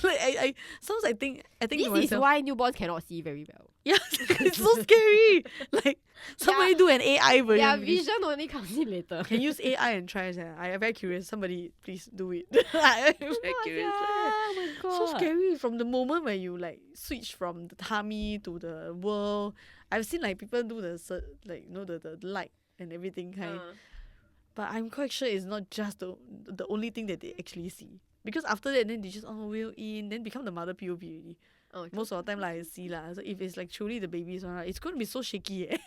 like sometimes I think this is why newborns cannot see very well. Yeah, it's so scary. Like somebody do an AI version. Yeah, vision only comes in later. Can use AI and try. I'm very curious. Somebody please do it. I'm very curious. Oh my god. So scary from the moment when you like switch from the tummy to the world. I've seen like people do the like the light and everything kind. But I'm quite sure it's not just the only thing that they actually see. Because after that, then they just wheel in, then become the mother POV already. Most of the time, I see lah. So if it's like truly the baby's one, right, it's going to be so shaky.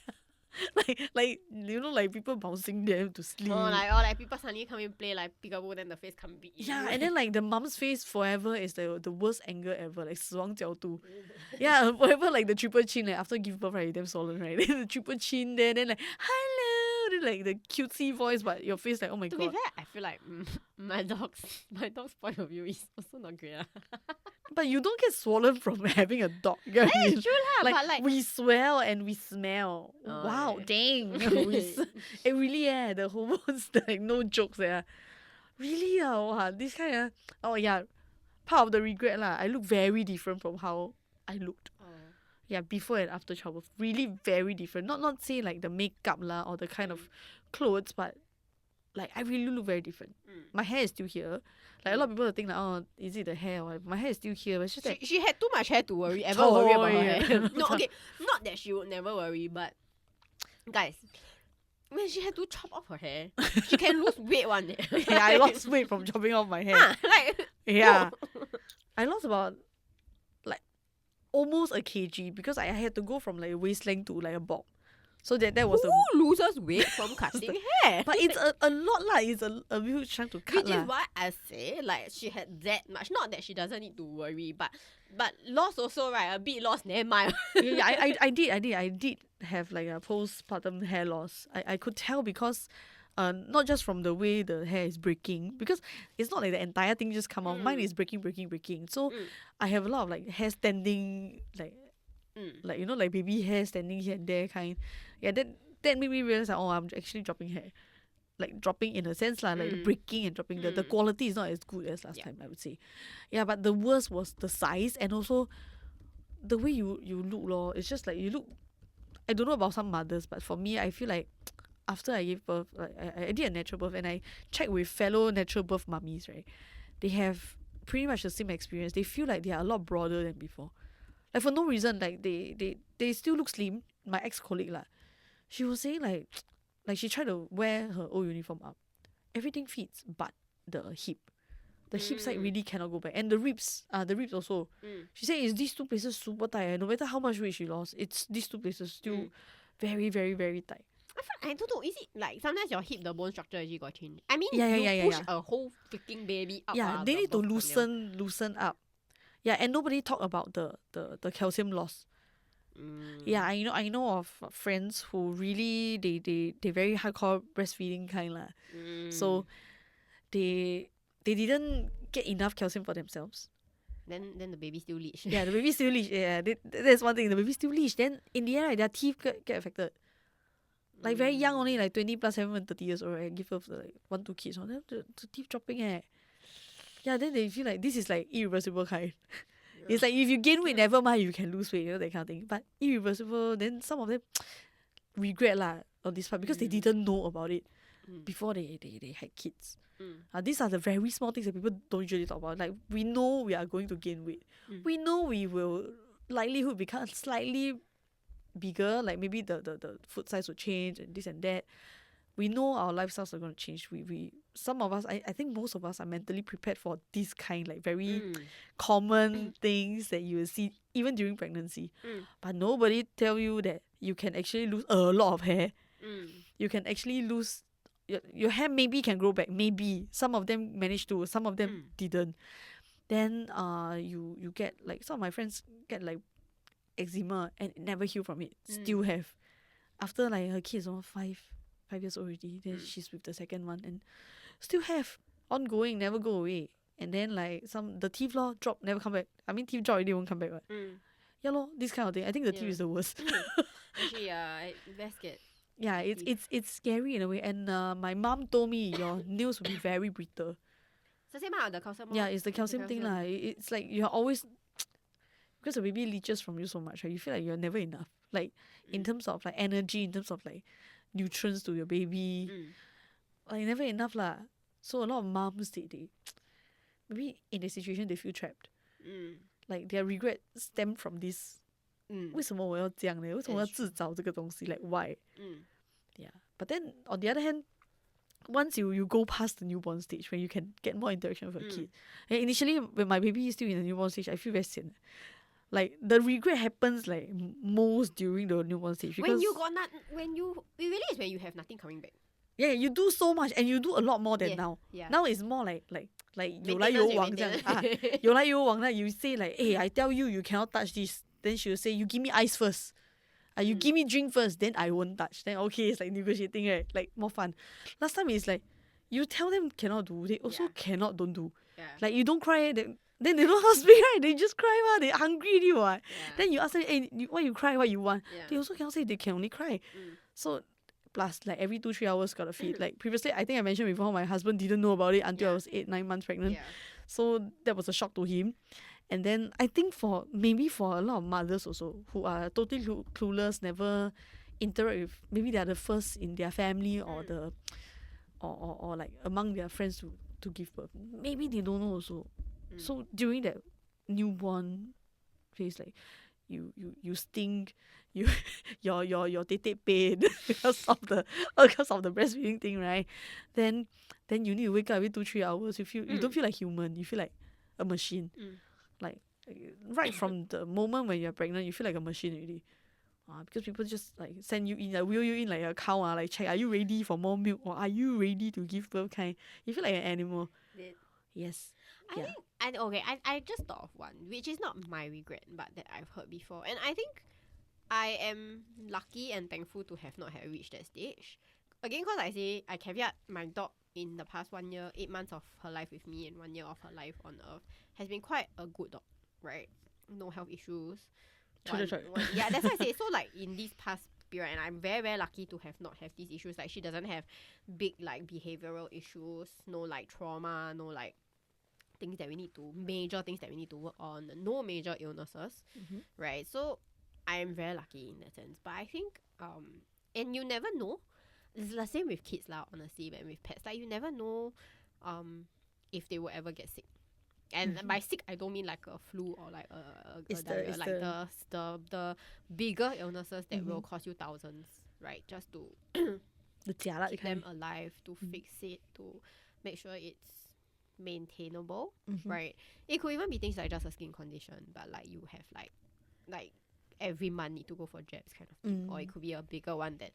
like you know, like people bouncing them to sleep. Or like people suddenly come and play like peekaboo, then the face can't be. Yeah, and then like the mom's face forever is the worst angle ever, like 死亡角度. Yeah, forever like the triple chin, like after give birth, right, damn solemn, right? Then the triple chin there, then like hello, then like the cutesy voice, but your face like oh my god. To be fair, I feel like my dog's point of view is also not great. But you don't get swollen from having a dog. You know what I mean? It's true lah, but like we swell and we smell. Oh, Wow, yeah. dang. It really, the hormones, like, no jokes, Really, wow, this kind of, oh yeah, part of the regret lah. I look very different from how I looked. Yeah, before and after childbirth. Really very different. Not say like the makeup lah or the kind of clothes, but like I really look very different. My hair is still here. Like a lot of people think like, oh, is it the hair or my hair is still here? But it's just that she had too much hair to worry worry about her yeah. hair. No, okay, not that she would never worry, but guys, when she had to chop off her hair, she can lose weight one. yeah, I lost weight from chopping off my hair. Like Yeah. I lost about like almost a kg because I had to go from like a waist length to like a bob. So that was who loses weight from cutting hair? But it's a lot lah. It's a huge chunk to cut. Which is why I say like she had that much. Not that she doesn't need to worry, but loss also, right? A bit loss, never mind. Yeah, I did have like a postpartum hair loss. I could tell because not just from the way the hair is breaking, because it's not like the entire thing just come off. Mine is breaking. So I have a lot of like hair standing, like you know, like baby hair standing here and there kind. Yeah, that made me realize that, oh, I'm actually dropping hair. Like dropping in a sense lah, like breaking and dropping. The quality is not as good as last time, I would say. Yeah, but the worst was the size and also the way you look lor. It's just like you look, I don't know about some mothers, but for me, I feel like after I gave birth, like I did a natural birth and I checked with fellow natural birth mummies, right? They have pretty much the same experience. They feel like they are a lot broader than before. Like for no reason, like they still look slim. My ex-colleague lah, she was saying like she tried to wear her old uniform up. Everything fits but the hip. The hip side really cannot go back. And the ribs also. She said it's these two places super tight. And no matter how much weight she lost, it's these two places still very, very, very tight. I don't know. Is it like sometimes your hip, the bone structure actually got changed? I mean, you push a whole freaking baby up. Yeah, they need to loosen up. Yeah, and nobody talk about the calcium loss. Yeah, I know of friends who really they very hardcore breastfeeding kind lah. So they didn't get enough calcium for themselves. Then the baby still leach. Yeah, the baby still leach. Yeah, that's one thing. The baby still leach. Then in the end, right, their teeth get affected. Like very young only, like 20 plus 7, 30 years old, right? Give birth to like 1, 2 kids. Then the teeth dropping Yeah, then they feel like this is like irreversible kind. It's like if you gain weight, never mind, you can lose weight, you know, that kind of thing. But irreversible, then some of them regret lah on this part because they didn't know about it before they had kids. These are the very small things that people don't usually talk about. Like we know we are going to gain weight. We know we will likelihood become slightly bigger, like maybe the foot size will change and this and that. We know our lifestyles are going to change. We some of us, I think most of us are mentally prepared for this kind, like very common things that you will see even during pregnancy. But nobody tell you that you can actually lose a lot of hair. You can actually lose your hair maybe can grow back. Maybe some of them managed to, some of them didn't. Then you get like some of my friends get like eczema and never heal from it. Still have. After like her kids are 5 years old already, then she's with the second one and still have ongoing, never go away. And then like the teeth law drop, never come back. I mean teeth drop already won't come back, right? Yeah lor, this kind of thing. I think the teeth is the worst. Actually, best get. Yeah, it's scary in a way. And my mom told me your nails will be very brittle. It's the same the calcium. Yeah, it's the calcium thing lah. It's like you're always, because the baby leaches from you so much, right? You feel like you're never enough. Like in terms of like energy, in terms of like nutrients to your baby, like never enough lah. So a lot of moms they maybe in a situation they feel trapped. Like their regret stem from this. 为什么我要这样呢？为什么要制造这个东西？ Like why? Yeah. But then on the other hand, once you go past the newborn stage, when you can get more interaction with your kid. And initially when my baby is still in the newborn stage, I feel very sian. Like the regret happens like most during the newborn stage. Because when you got it really is when you have nothing coming back. Yeah, you do so much and you do a lot more than now. Yeah. Now it's more like 有来有往这样有来有往 you say like, hey, I tell you you cannot touch this. Then she will say, you give me ice first. You give me drink first, then I won't touch. Then okay, it's like negotiating, right? Like more fun. Last time it's like you tell them cannot do, they also cannot don't do. Yeah. Like you don't cry, Then they don't know how to speak, right? They just cry, they hungry already, what? Yeah. Then you ask them, hey, why you cry, what you want? Yeah. They also cannot say, they can only cry. So plus like every 2-3 hours gotta feed. Like previously I think I mentioned before, my husband didn't know about it until I was 8-9 months pregnant. Yeah. So that was a shock to him. And then I think maybe for a lot of mothers also who are totally clueless, never interact with, maybe they are the first in their family or the or like among their friends to give birth. Maybe they don't know also. So during that newborn phase, like you stink, your tete pain because of the breastfeeding thing, right? Then you need to wake up every 2-3 hours. You don't feel like human, you feel like a machine. Like right from the moment when you're pregnant, you feel like a machine already. Because people just like send you in, like wheel you in like a cow, like check, are you ready for more milk or are you ready to give birth kind. You feel like an animal. Yes. I just thought of one, which is not my regret, but that I've heard before. And I think I am lucky and thankful to have not had reached that stage. Again, because I say I caveat my dog in the past 1 year, 8 months of her life with me and 1 year of her life on earth has been quite a good dog, right? No health issues. Yeah, that's why I say. So like in this past period, and I'm very, very lucky to have not have these issues. Like she doesn't have big like behavioral issues, no like trauma, no like major things that we need to work on, no major illnesses, right? So I'm very lucky in that sense. But I think and you never know. It's the same with kids lah, honestly, and with pets. Like you never know if they will ever get sick. And by sick, I don't mean like a flu or like a diarrhea, like the bigger illnesses that will cost you thousands, right? Just to keep them alive, to fix it, to make sure it's maintainable, right? It could even be things like just a skin condition, but like you have like every month need to go for jabs kind of thing, or it could be a bigger one that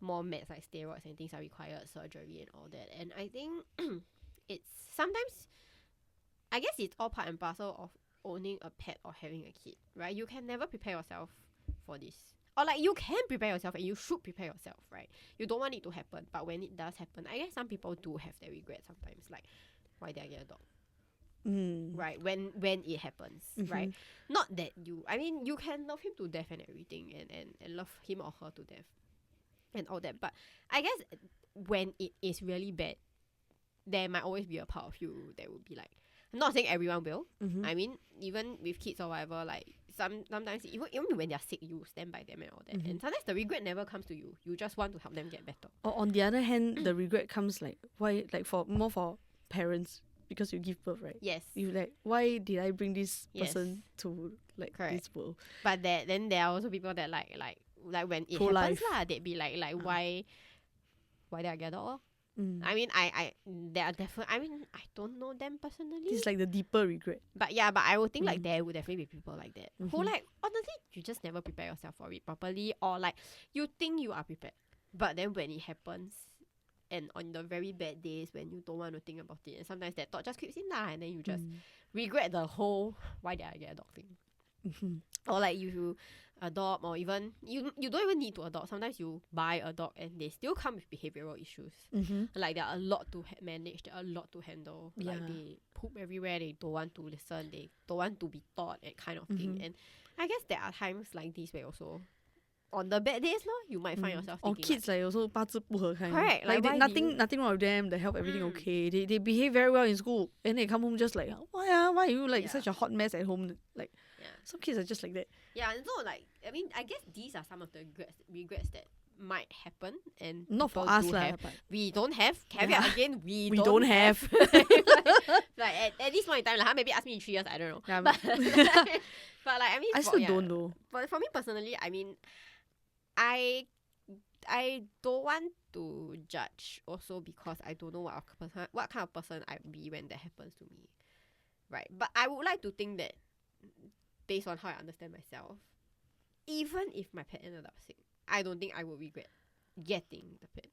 more meds like steroids and things are required, surgery and all that. And I think it's sometimes, I guess it's all part and parcel of owning a pet or having a kid, right? You can never prepare yourself for this. Or like you can prepare yourself and you should prepare yourself, right? You don't want it to happen, but when it does happen, I guess some people do have their regret sometimes, like why did I get a dog? Right, when it happens, right? Not that you can love him to death and everything, and love him or her to death and all that, but I guess when it is really bad, there might always be a part of you that would be like, I'm not saying everyone will. I mean, even with kids or whatever, like sometimes even when they're sick, you stand by them and all that. And sometimes the regret never comes to you. You just want to help them get better. Or on the other hand, the regret comes like why, like for parents, because you give birth, right? Yes. You like, why did I bring this person to like this world? But then there are also people that like when it happens lah, they'd be like why did I get a dog? I mean, there are definitely, I mean, I don't know them personally. It's like the deeper regret. But yeah, but I would think like there would definitely be people like that who like, honestly, you just never prepare yourself for it properly, or like you think you are prepared, but then when it happens, and on the very bad days when you don't want to think about it, and sometimes that thought just creeps in lah, and then you just regret the whole why did I get a dog thing. Or like you adopt, or even you don't even need to adopt. Sometimes you buy a dog and they still come with behavioral issues. Like there are a lot to manage, there are a lot to handle. Like they poop everywhere, they don't want to listen, they don't want to be taught, that kind of thing. And I guess there are times like this where also on the bad days, you might find yourself thinking, or kids like also 八字不合 kind. Correct. Like nothing wrong with them, the health, everything okay. They behave very well in school, and they come home just like, why are you like such a hot mess at home? Like some kids are just like that. Yeah, and so like, I mean, I guess these are some of the regrets that might happen, and not for us lah. We don't have. Caveat again, we don't have. like at this point in time, maybe ask me in 3 years, I don't know. Yeah, but like, I mean, I still don't know. But for me personally, I mean, I don't want to judge also, because I don't know what kind of person I would be when that happens to me, right? But I would like to think that, based on how I understand myself, even if my pet ended up sick, I don't think I would regret getting the pet.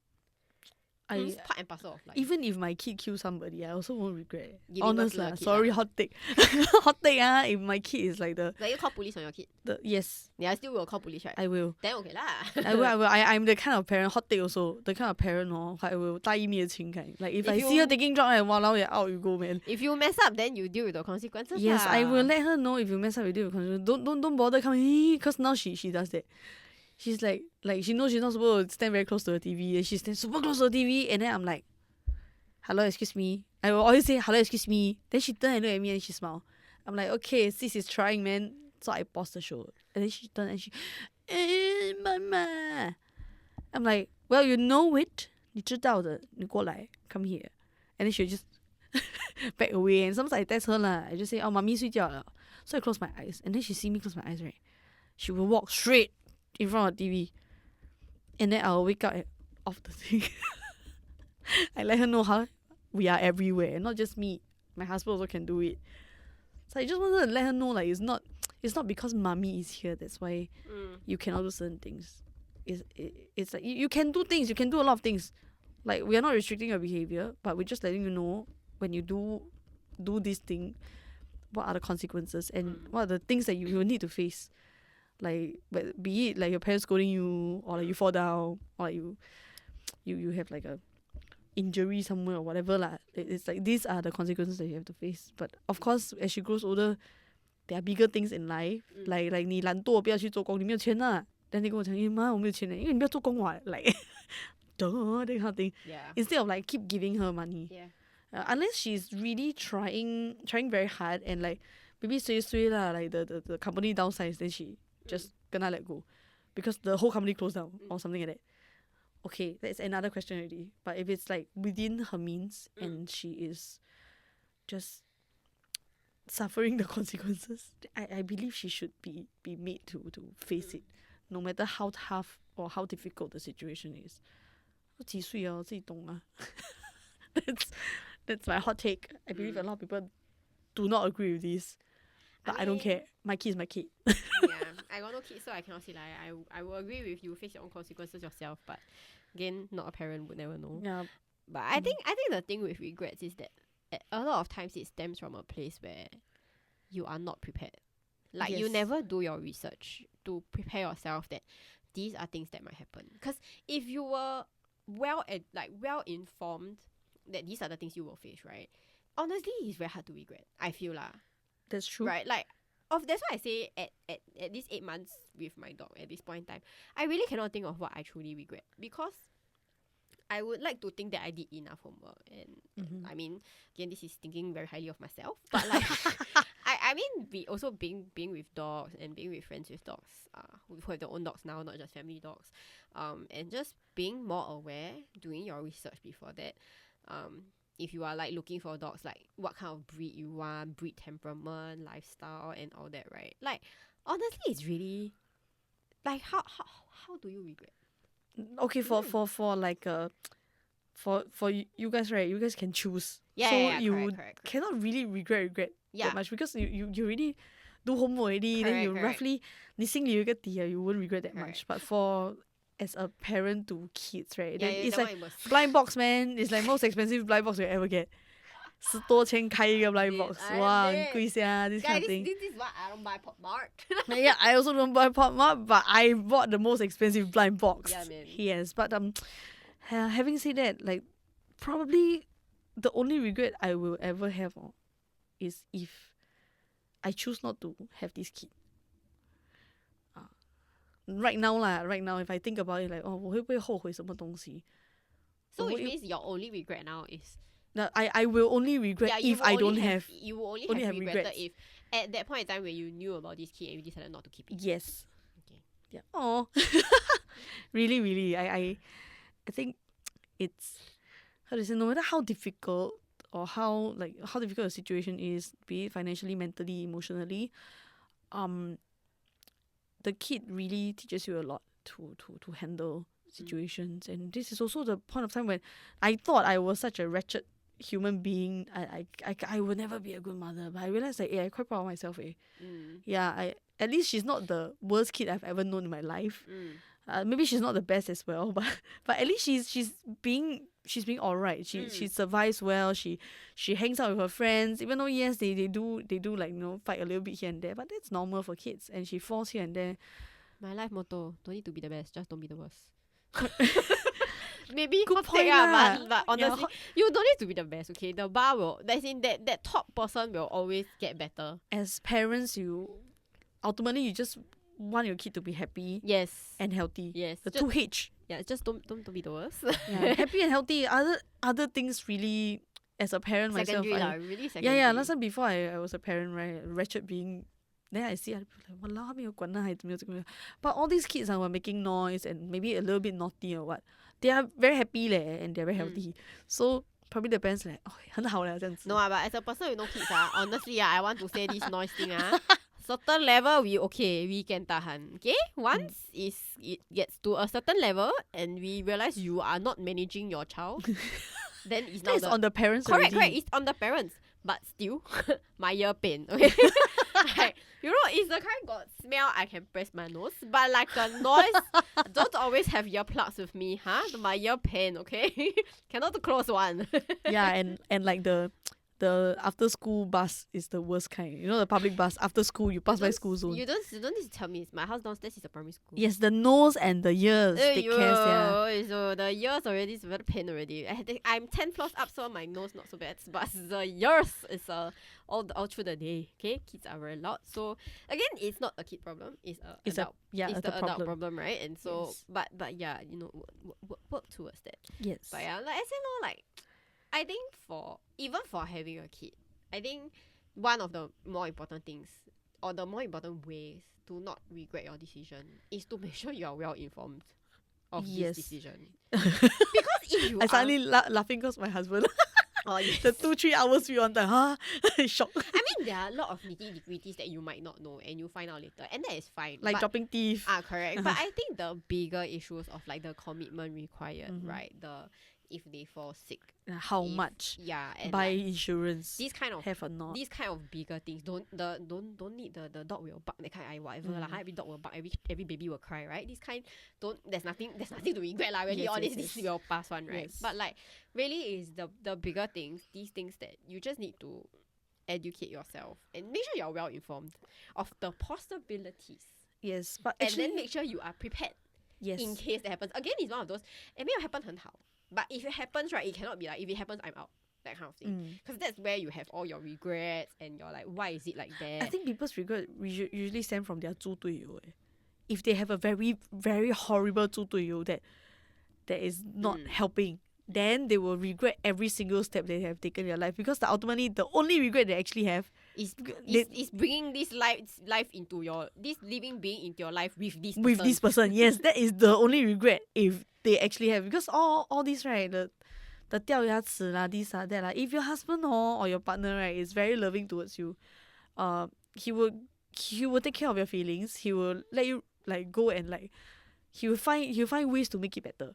It's part and parcel of life. Even if my kid kills somebody, I also won't regret. Giving birth Honest to your lah. kid Sorry, lah. hot take. Hot take if my kid is like the Like you call police on your kid? yes, Yeah, I still will call police, right? I will. Then okay lah. I will. I'm the kind of parent, hot take also, the kind of parent I will 大义灭亲 kind. Like if I see her taking drug, walao, yeah, out you go, man. If you mess up, then you deal with the consequences. Yes, lah. I will let her know if you mess up, you deal with consequences. Don't bother coming, because now she does that. She's like she knows she's not supposed to stand very close to the TV, and she stands super close to the TV, and then I'm like, hello, excuse me. I will always say hello, excuse me. Then she turn and look at me and she smile. I'm like, okay, sis is trying, man. So I pause the show, and then she turned and she, mama. I'm like, well, you know it. 你知道的，你过来 come here. And then she'll just back away. And sometimes I text her lah. I just say, oh, mommy 睡觉了. So I close my eyes. And then she see me close my eyes, right? She will walk straight in front of the TV. And then I'll wake up and off the thing. I let her know how we are everywhere. Not just me. My husband also can do it. So I just wanted to let her know, like, it's not because mommy is here. That's why you cannot do certain things. It's like you can do things. You can do a lot of things. Like, we are not restricting your behavior, but we're just letting you know when you do this thing, what are the consequences and what are the things that you will need to face. Like, but be it like your parents scolding you, or like you fall down, or like you have like a injury somewhere or whatever lah. It's like these are the consequences that you have to face. But of course, as she grows older, there are bigger things in life. Like 你懒惰不要去做工，你没有钱啊。Then 你跟我讲，妈，我没有钱因为你不要做工啊。Like, duh, that kind of thing. Yeah. Instead of like keep giving her money. Yeah. Unless she's really trying very hard and like maybe suay lah, like the company downsize, then she just gonna let go because the whole company closed down or something like that. Okay, that's another question already. But if it's like within her means and she is just suffering the consequences, I believe she should be made to face it, no matter how tough or how difficult the situation is. 几岁啊，自己懂啊。That's my hot take. I believe a lot of people do not agree with this. But I don't care. My kid is my kid. Yeah, I got no kids, so I cannot say like I will agree with you. Face your own consequences yourself, but again, not a parent would never know. Yeah. But I think the thing with regrets is that a lot of times it stems from a place where you are not prepared. Like you never do your research to prepare yourself that these are things that might happen. Because if you were well informed that these are the things you will face, right? Honestly, it's very hard to regret. I feel lah. That's true. Right? Like, that's why I say at these 8 months with my dog at this point in time, I really cannot think of what I truly regret, because I would like to think that I did enough homework, and I mean, again, this is thinking very highly of myself, but like, I mean, also being with dogs and being with friends with dogs, who have their own dogs now, not just family dogs, and just being more aware, doing your research before that, if you are like looking for dogs, like what kind of breed you want, breed temperament, lifestyle, and all that, right? Like, honestly, it's really like how do you regret? Okay, for like for you guys, right? You guys can choose. Yeah, so yeah, you correct. cannot really regret that much, because you already do homework already. Then you roughly 你心里有一个底 you won't regret that much. But for as a parent to kids, right? Yeah, it's like blind box, man. It's like most expensive blind box you ever get. 10多千开一个 blind box. Wow, 很贵sia, this kind of thing. This is why I don't buy Pop Mart. Yeah, I also don't buy Pop Mart, but I bought the most expensive blind box. Yeah, man. Yes, but having said that, like, probably the only regret I will ever have is if I choose not to have this kid. Right now, if I think about it, like, 我会不会后悔什么东西? So which means your only regret now is... No, I will only regret if I don't have... You will only have regretted if at that point in time when you knew about this kid and you decided not to keep it. Yes. Okay. Yeah. Oh. Really. I think it's... How to say? No matter how difficult or how difficult the situation is, be it financially, mentally, emotionally, the kid really teaches you a lot to handle situations. And this is also the point of time when I thought I was such a wretched human being. I would never be a good mother, but I realized that I'm quite proud of myself. Yeah, at least she's not the worst kid I've ever known in my life. Maybe she's not the best as well, but at least she's being she's being alright. She survives well. She hangs out with her friends, even though yes they do like, you know, fight a little bit here and there, but that's normal for kids. And she falls here and there. My life motto: don't need to be the best, just don't be the worst. Maybe good point lah. but honestly, you don't need to be the best. Okay, the bar will. That's in that top person will always get better. As parents, you ultimately you just want your kid to be happy. Yes. And healthy. Yes. The 2H. Yeah, just don't be the worst. Yeah, happy and healthy. Other things really, as a parent secondary myself. Really secondary. Yeah. Last time before I was a parent, right, wretched being. Then I see other people like, walao, 他没有管那孩子没有这个没有. But all these kids were making noise and maybe a little bit naughty or what. They are very happy and they're very healthy. So probably the parents like, 很好了这样子. No, but as a person with no kids, honestly, I want to say this noise thing. Certain level we can tahan. Okay? Once it gets to a certain level and we realize you are not managing your child, then it's not on the parents. Correct. It's on the parents. But still, my ear pain. Okay, like, you know, it's the kind got smell I can press my nose, but like the noise, don't always have earplugs with me, huh? My ear pain, okay, cannot close one. Yeah, and like the after school bus is the worst kind. You know, the public bus after school, you pass by school zone. You don't need to tell me. My house downstairs is a primary school. Yes, the nose and the ears. They care. So the ears already is very pain already. I'm 10 floors up, so my nose not so bad. But the ears is all through the day. Okay, kids are very loud. So again, it's not a kid problem. It's the adult problem, right? And so, yes. but yeah, you know, work towards that. Yes. But yeah, like I said, no, like. I think even for having a kid, I think one of the more important things or the more important ways to not regret your decision is to make sure you are well informed of this decision. Because if you I suddenly laughing because my husband. Oh, yes. The 2-3 hours we on the shock. I mean, there are a lot of nitty-gritties that you might not know and you find out later, and that is fine. Like dropping teeth. Correct. But I think the bigger issues of like the commitment required, right? If they fall sick, how much? Yeah, and buy like, insurance. These kind of have or not. These kind of bigger things don't need the dog will bark that kind whatever lah. Every dog will bark, every baby will cry, right? This kind there's nothing to regret lah. Really, all this will pass one, right? Yes. But like really is the bigger things, these things that you just need to educate yourself and make sure you're well informed of the possibilities. Yes, but and then make sure you are prepared. Yes. In case that happens. Again, it's one of those, it may not happen 很好. But if it happens, right, it cannot be like, if it happens, I'm out. That kind of thing. Because that's where you have all your regrets and you're like, why is it like that? I think people's regret usually stem from their 猪队友. If they have a very, very horrible 猪队友that is not helping, then they will regret every single step they have taken in their life. Because ultimately, the only regret they actually have is bringing this life into this living being into your life with this person. With this person, yes, that is the only regret if they actually have. Because all this, right, the 掉牙齿 lah, this that lah. If your husband or your partner, right, is very loving towards you, he will take care of your feelings. He will let you like go and like he'll find ways to make it better.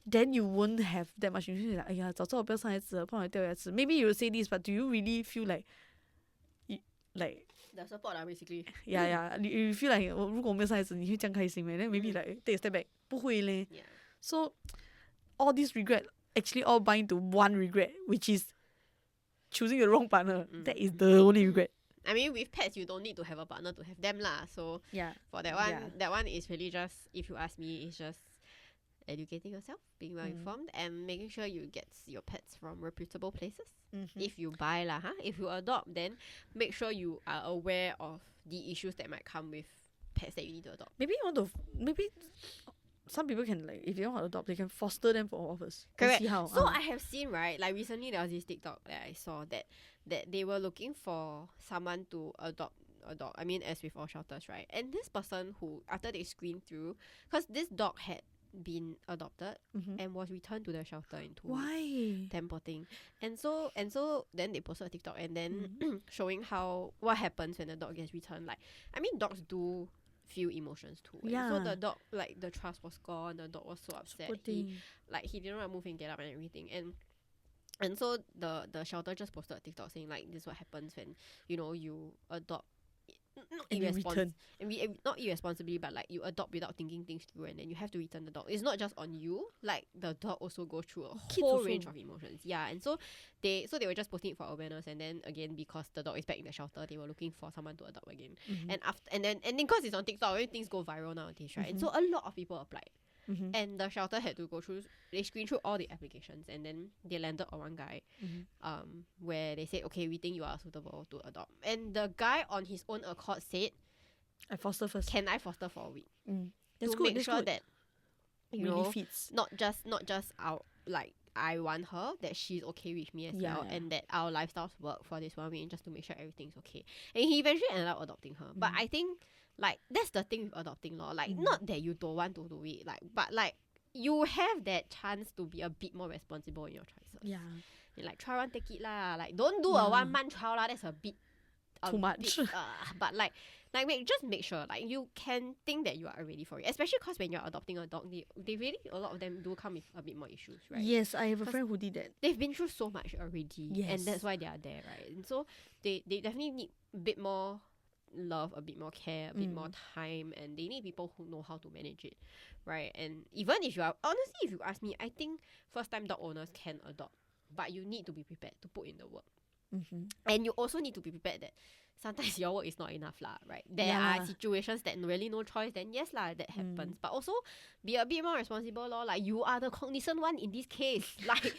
Then you won't have that much interest. Like, 哎呀，早知道我不要生孩子了，不然我掉牙齿. Maybe you will say this, but do you really feel like the support basically? Yeah. You feel like 如果我没有生孩子，你会这样开心咩? Then maybe like take a step back. 不会咧. Yeah. So all these regret actually all bind to one regret, which is choosing the wrong partner. That is the only regret. I mean, with pets, you don't need to have a partner to have them lah. So yeah, for that one, that one is really just, if you ask me, it's just educating yourself, being well informed, and making sure you get your pets from reputable places. If you buy lah, if you adopt, then make sure you are aware of the issues that might come with pets that you need to adopt. Maybe some people can, like, if they want to adopt, they can foster them for all of us. Correct. See how. So I have seen, right, like recently there was this TikTok that I saw that they were looking for someone to adopt a dog. I mean, as with all shelters, right? And this person who, after they screened through, because this dog had been adopted and was returned to the shelter in 2 weeks. Damn poor thing. And so then they posted a TikTok and then showing what happens when the dog gets returned. Like, I mean, dogs do feel emotions too. Yeah. So the dog, like, the trust was gone. The dog was so upset. He didn't want to move and get up and everything. And so the shelter just posted a TikTok saying, like, this is what happens when, you know, you adopt not irresponsibly, but like you adopt without thinking things through, and then you have to return the dog. It's not just on you, like the dog also goes through a whole range of emotions. Yeah, and so they were just posting it for awareness, and then again, because the dog is back in the shelter, they were looking for someone to adopt again. And then because it's on TikTok, things go viral nowadays, right? And so a lot of people applied. And the shelter had to they screen through all the applications, and then they landed on one guy where they said, okay, we think you are suitable to adopt. And the guy on his own accord said, I foster first. Can I foster for a week? That's to good, make sure that you really know fits. not just out, like I want her, that she's okay with me as well, and that our lifestyles work for this 1 week, and just to make sure everything's okay. And he eventually ended up adopting her. But I think like that's the thing with adopting law. Like not that you don't want to do it, like but like you have that chance to be a bit more responsible in your choices. Yeah. And like try one, take it lah. Like don't do a 1 month trial lah. That's a bit too much. But like just make sure like you can think that you are ready for it. Especially because when you're adopting a dog, they really, a lot of them do come with a bit more issues, right? Yes, I have a friend who did that. They've been through so much already, and that's why they are there, right? And so they definitely need a bit more love, a bit more care, a bit more time, and they need people who know how to manage it, right? And even if you are, honestly, if you ask me, I think first time dog owners can adopt, but you need to be prepared to put in the work. And you also need to be prepared that sometimes your work is not enough lah, right? There are situations that really no choice, then yes lah, that happens. But also be a bit more responsible lor. Like you are the cognizant one in this case. Like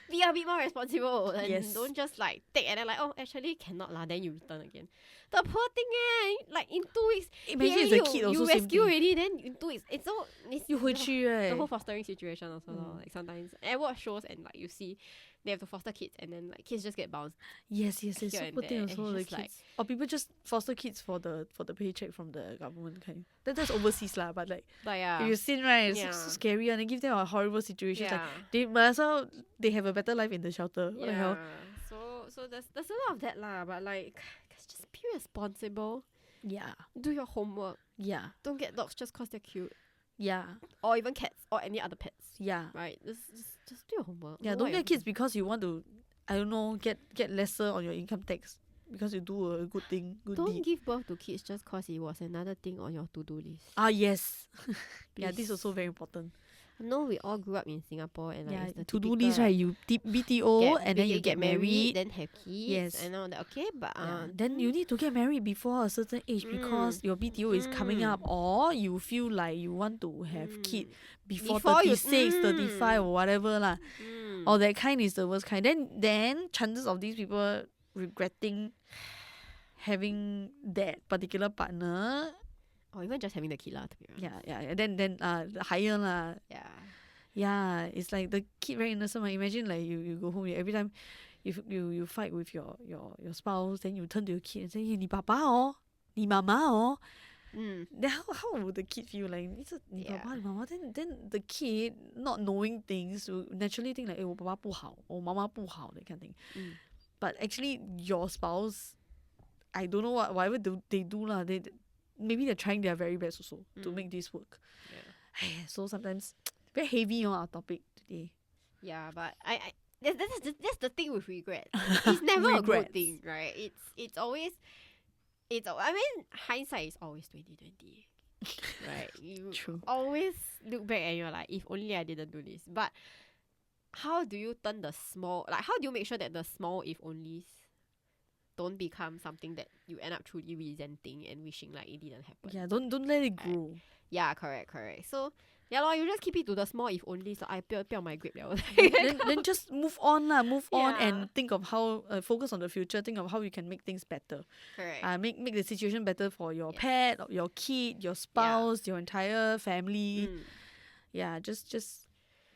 be a bit more responsible and don't just like take and then like, oh, actually cannot lah, then you return again. The poor thing like in 2 weeks, imagine it's a kid also you rescue already, then in 2 weeks it's you 回去 right? The whole fostering situation also lor. Like sometimes I watch shows and like you see they have to foster kids, and then like kids just get bounced. Yes. So poor thing also the kids. Like, or people just foster kids for the paycheck from the government kind. That's overseas lah, but yeah. If you've seen, right, it's so scary, and they give them a horrible situation. Like they might as well they have a better life in the shelter. What the hell? So there's a lot of that lah, but like just be responsible. Yeah. Do your homework. Yeah. Don't get dogs just cause they're cute. Yeah. Or even cats or any other pets. Yeah. Right? Just do your homework. Yeah, don't get kids because you want to, I don't know, get lesser on your income tax because you do a good thing. Don't give birth to kids just cause it was another thing on your to-do list. Yes. Yeah, this is also very important. No, we all grew up in Singapore, and like, it's the to-do list, right? You BTO and then you get married, then have kids. Yes, and all that. Okay, but then you need to get married before a certain age because your BTO is coming up, or you feel like you want to have kid before 36, 35 or whatever lah. Or that kind is the worst kind. Then chances of these people regretting having that particular partner. Or even just having the kid lah, to be honest. Yeah. Then higher lah. Yeah. It's like the kid very innocent. Imagine like you go home, every time you fight with your spouse, then you turn to your kid and say, hey, 你爸爸哦，你妈妈哦. Then how would the kid feel like? 你爸爸你妈妈 then the kid not knowing things will naturally think like, 我爸爸不好，我妈妈不好, that kind of thing. But actually your spouse, I don't know whatever they do lah. Maybe they're trying their very best also to make this work. So sometimes very heavy on our topic today. Yeah, but that's the thing with regret. It's never a good thing, right? It's always I mean, hindsight is always 2020. Right? You always look back and you're like, if only I didn't do this. But how do you turn the small, like how do you make sure that the small if onlys don't become something that you end up truly resenting and wishing like it didn't happen? Yeah, don't let it grow. Right. Yeah, correct. So yeah lor, you just keep it to the small if only. So I 不要 migrate了. then just move on and think of how focus on the future. Think of how you can make things better. Correct. Make the situation better for your pet, your kid, your spouse, your entire family. Yeah, just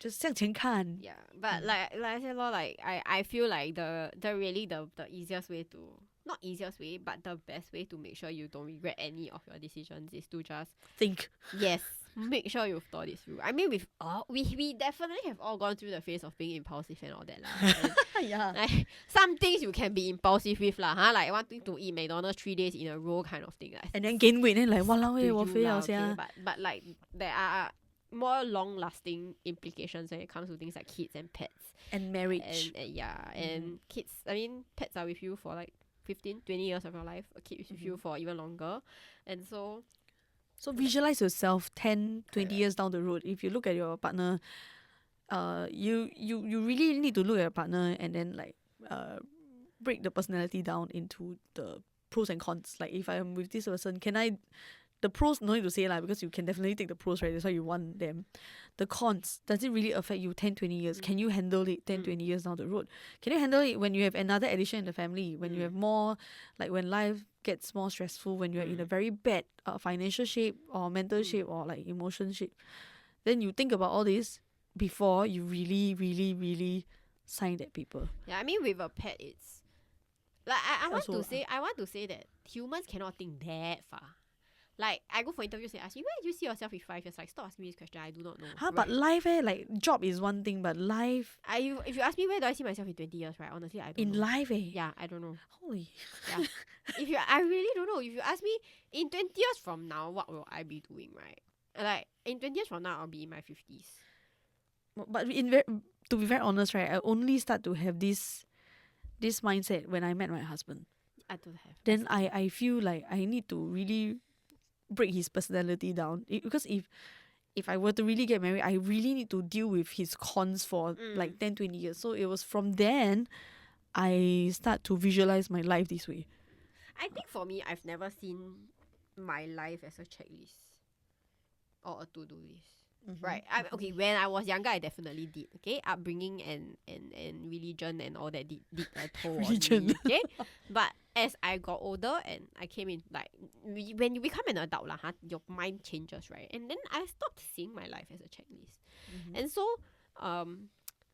向前看. Yeah, but like I said lor, like I feel like the really the easiest way to, not easiest way, but the best way to make sure you don't regret any of your decisions is to just think. Yes. Make sure you've thought it through. I mean, we definitely have all gone through the phase of being impulsive and all that lah. Yeah. Like, some things you can be impulsive with lah, huh? Like wanting to eat McDonald's 3 days in a row kind of thing. Like, and then gain weight, then like, walao eh, 我肥了sia. But like there are more long-lasting implications when it comes to things like kids and pets and marriage. And kids. I mean, pets are with you for like 15, 20 years of your life. A kid is with you for even longer. And so visualize yourself 10, 20 years down the road. If you look at your partner, you really need to look at your partner and then like break the personality down into the pros and cons. Like if I'm with this person, can I, the pros no need to say lah, because you can definitely take the pros, right? That's why you want them. The cons, does it really affect you 10, 20 years? Can you handle it 10, 20 years down the road? Can you handle it when you have another addition in the family? When you have more, like when life gets more stressful, when you're in a very bad financial shape or mental shape or like emotion shape? Then you think about all this before you really, really, really sign that paper. Yeah, I mean with a pet, it's like I want to say that humans cannot think that far. Like, I go for interviews and ask me, where do you see yourself in 5 years? Like, stop asking me this question. I do not know. Right? But life, like, job is one thing, but life... If you ask me, where do I see myself in 20 years, right? Honestly, I don't know. In life, Yeah, I don't know. Holy... Yeah. I really don't know. If you ask me, in 20 years from now, what will I be doing, right? Like, in 20 years from now, I'll be in my 50s. But to be very honest, right, I only start to have this mindset when I met my husband. I don't have. Then I feel like I need to really... break his personality down, because if I were to really get married, I really need to deal with his cons for like 10, 20 years. So it was from then I start to visualize my life this way. I think for me, I've never seen my life as a checklist or a to-do list. Right. Okay, when I was younger, I definitely did. Okay, upbringing and religion and all that did a toll on me. Okay, but as I got older and I came in, like, when you become an adult, your mind changes, right? And then I stopped seeing my life as a checklist. And so,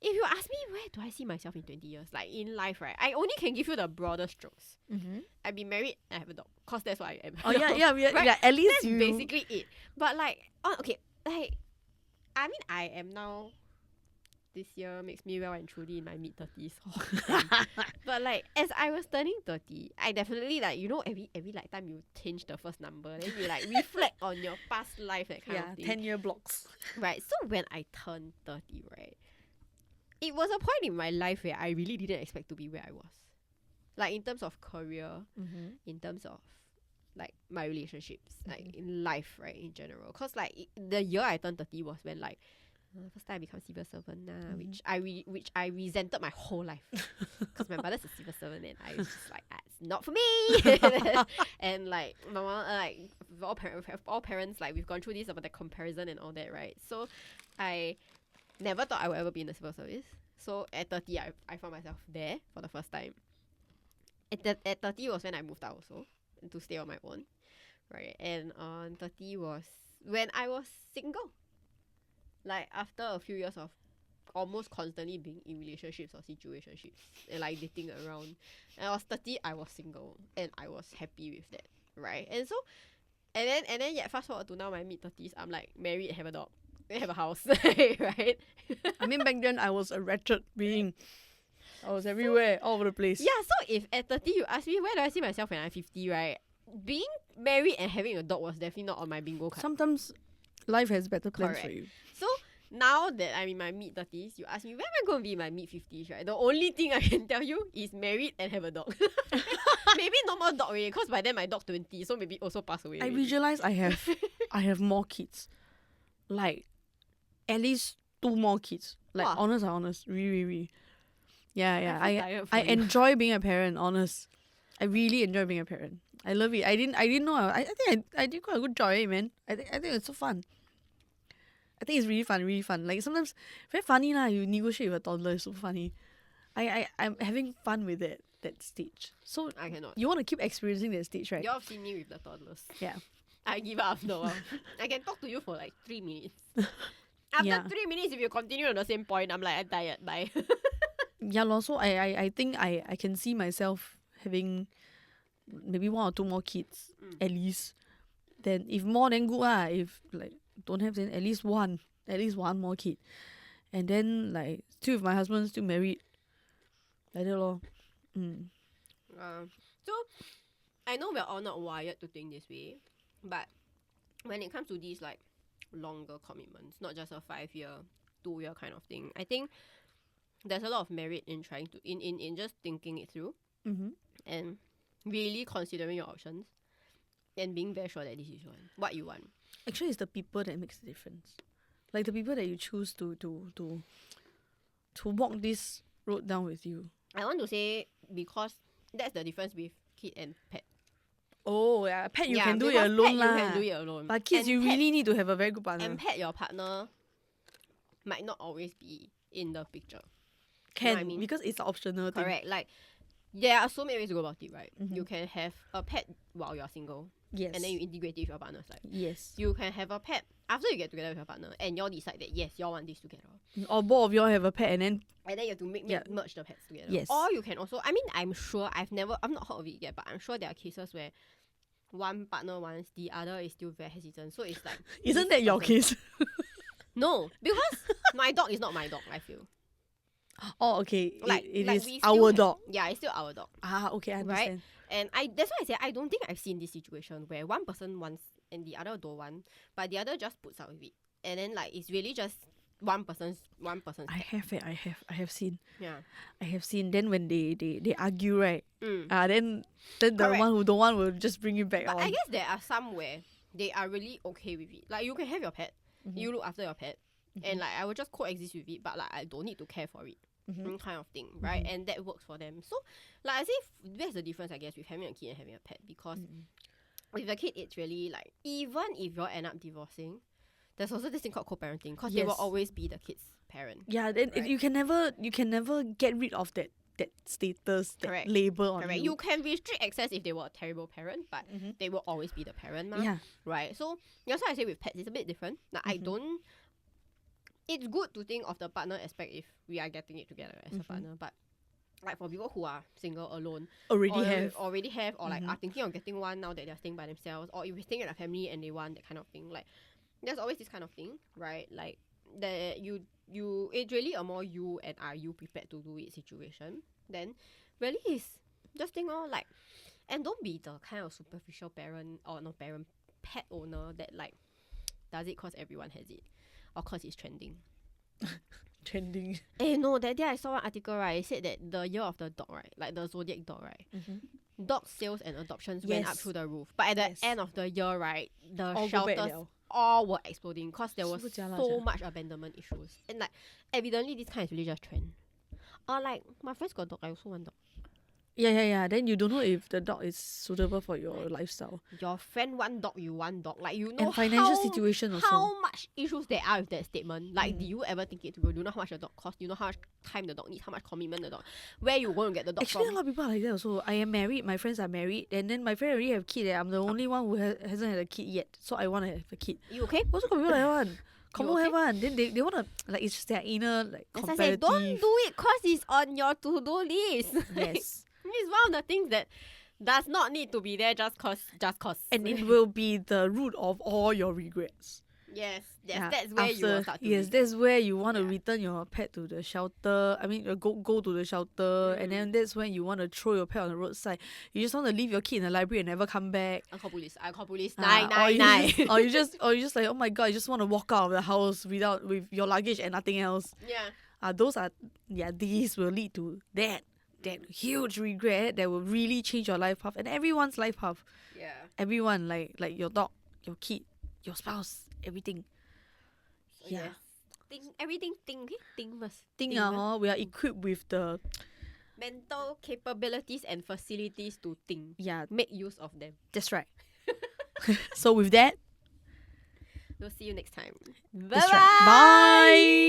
if you ask me where do I see myself in 20 years, like in life, right, I only can give you the broader strokes. I'd be married and I have a dog, cause that's what I am. Oh yeah, right? Yeah. At least that's basically it. But like, okay, like. I mean, I am now, this year makes me well and truly in my mid-30s. But like, as I was turning 30, I definitely like, you know, every like time you change the first number, then you like reflect on your past life, that kind of thing. 10-year blocks. Right, so when I turned 30, right, it was a point in my life where I really didn't expect to be where I was. Like in terms of career, in terms of like my relationships, like in life, right, in general. Cause like the year I turned 30 was when like first time I become civil servant, which I resented my whole life. Cause my brother's a civil servant and I was just like, it's not for me. And like my mom, like all parents, like we've gone through this about the comparison and all that, right? So I never thought I would ever be in the civil service. So at 30, I found myself there for the first time. At 30 was when I moved out also, to stay on my own, right? And 30 was when I was single. Like after a few years of almost constantly being in relationships or situationships and like dating around, and I was 30, I was single and I was happy with that, right? And so and then yet fast forward to now my mid-30s, I'm like married, have a dog, have a house, right? I mean, back then I was a wretched being. I was everywhere, all over the place. Yeah, so if at 30 you ask me where do I see myself when I'm 50, right? Being married and having a dog was definitely not on my bingo card. Sometimes life has better plans for you. So now that I'm in my mid-30s, you ask me where am I going to be in my mid-50s, right? The only thing I can tell you is married and have a dog. Maybe no more dog already, because by then my dog 20, so maybe also pass away already. I visualize I have more kids. Like, at least 2 more kids. Like, honest. Really. Yeah. I enjoy being a parent, honest. I really enjoy being a parent. I love it. I didn't know. I think I did quite a good job, man. I think it's so fun. I think it's really fun. Like sometimes very funny lah. You negotiate with a toddler, it's so funny. I'm having fun with that stage. So I cannot. You want to keep experiencing that stage, right? You all have seen me with the toddlers. Yeah. I give up after a while. I can talk to you for like 3 minutes. After 3 minutes, if you continue on the same point, I'm like, I'm tired. Bye. Yeah, lor. So I think I can see myself having maybe 1 or 2 more kids at least. Then if more, then good lah. If like don't have, then at least one more kid. And then like still with my husband, still married. Like that lor. So I know we're all not wired to think this way, but when it comes to these like longer commitments, not just a 5-year, 2-year kind of thing, I think there's a lot of merit in trying to in just thinking it through. And really considering your options and being very sure that this is what you want. Actually, it's the people that makes the difference. Like the people that you choose to walk this road down with you. I want to say because that's the difference with kid and pet. Oh yeah, pet you can do it alone lah. You can do it alone. But kids, you really need to have a very good partner. And pet, your partner might not always be in the picture. Can, you know what I mean? Because it's an optional thing. Correct. Like there are so many ways to go about it, right? Mm-hmm. You can have a pet while you're single. Yes. And then you integrate it with your partner side. Yes. You can have a pet after you get together with your partner and y'all decide that yes, y'all want this together. Or both of y'all have a pet and then you have to merge the pets together. Yes. Or you can also, I mean, I'm sure I've not heard of it yet, but I'm sure there are cases where one partner wants, the other is still very hesitant. So it's like isn't that your case? No, because my dog is not my dog, I feel. Oh, okay. Like it like is we our still dog. Yeah, it's still our dog. Ah, okay, I understand. And that's why I say I don't think I've seen this situation where one person wants and the other don't want, but the other just puts up with it. And then like it's really just one person's I have seen. Yeah. I have seen. Then when they argue, right? Then the Correct. one who don't want will just bring you back But on. I guess there are some where they are really okay with it. Like you can have your pet, you look after your pet, and like I will just coexist with it, but like I don't need to care for it. Kind of thing, right? And that works for them. So like I say that's the difference I guess with having a kid and having a pet, because with a kid it's really like even if you all end up divorcing, there's also this thing called co-parenting, because they will always be the kid's parent. Yeah, then you can never get rid of that status, that label on you. You can restrict access if they were a terrible parent, but they will always be the parent, right? So that's why I say with pets it's a bit different. Like I don't. It's good to think of the partner aspect if we are getting it together as a partner, but like for people who are single alone, already have, or like are thinking of getting one now that they're staying by themselves, or if you're staying at a family and they want that kind of thing, like there's always this kind of thing, right? Like that it's really a more you and are you prepared to do it situation. Then really is just think like, and don't be the kind of superficial parent or no parent pet owner that like does it cause everyone has it. Of course, it's trending. Trending. No, that day I saw one article, right? It said that the year of the dog, right? Like the zodiac dog, right? Dog sales and adoptions went up through the roof. But at the end of the year, right? The all shelters all were exploding because there was so much abandonment issues. And like, evidently, this kind is really just trend. Or like, my friends got dog, I also want dog. Yeah. Then you don't know if the dog is suitable for your lifestyle. Your friend want dog, you want dog. Like you know and financial situation also. How much issues there are with that statement. Like, do you ever think it through? Do you know how much the dog costs? Do you know how much time the dog needs? How much commitment the dog? Where you going to get the dog Actually, from? a lot of people are like that also. I am married. My friends are married, and then my friend already have a kid. I'm the only one who hasn't had a kid yet, so I want to have a kid. You okay? Also got people like that one. Confirm have one. Then they want to like it's just their inner like competitive. As I said, don't do it because it's on your to-do list. Yes. It's one of the things that does not need to be there just cause. And it will be the root of all your regrets. Yes, that's where you will start to regret. That's where you want to return your pet to the shelter. I mean, go to the shelter, and then that's when you want to throw your pet on the roadside. You just want to leave your kid in the library and never come back. I call police. 999. Or you just like, oh my god, you just want to walk out of the house with your luggage and nothing else. Yeah. These will lead to that huge regret that will really change your life path and everyone's life path. Yeah. Everyone, like your dog, your kid, your spouse, everything. Yeah. Think first. We are equipped with the mental capabilities and facilities to think. Yeah. Make use of them. That's right. So with that, we'll see you next time. Bye. Bye.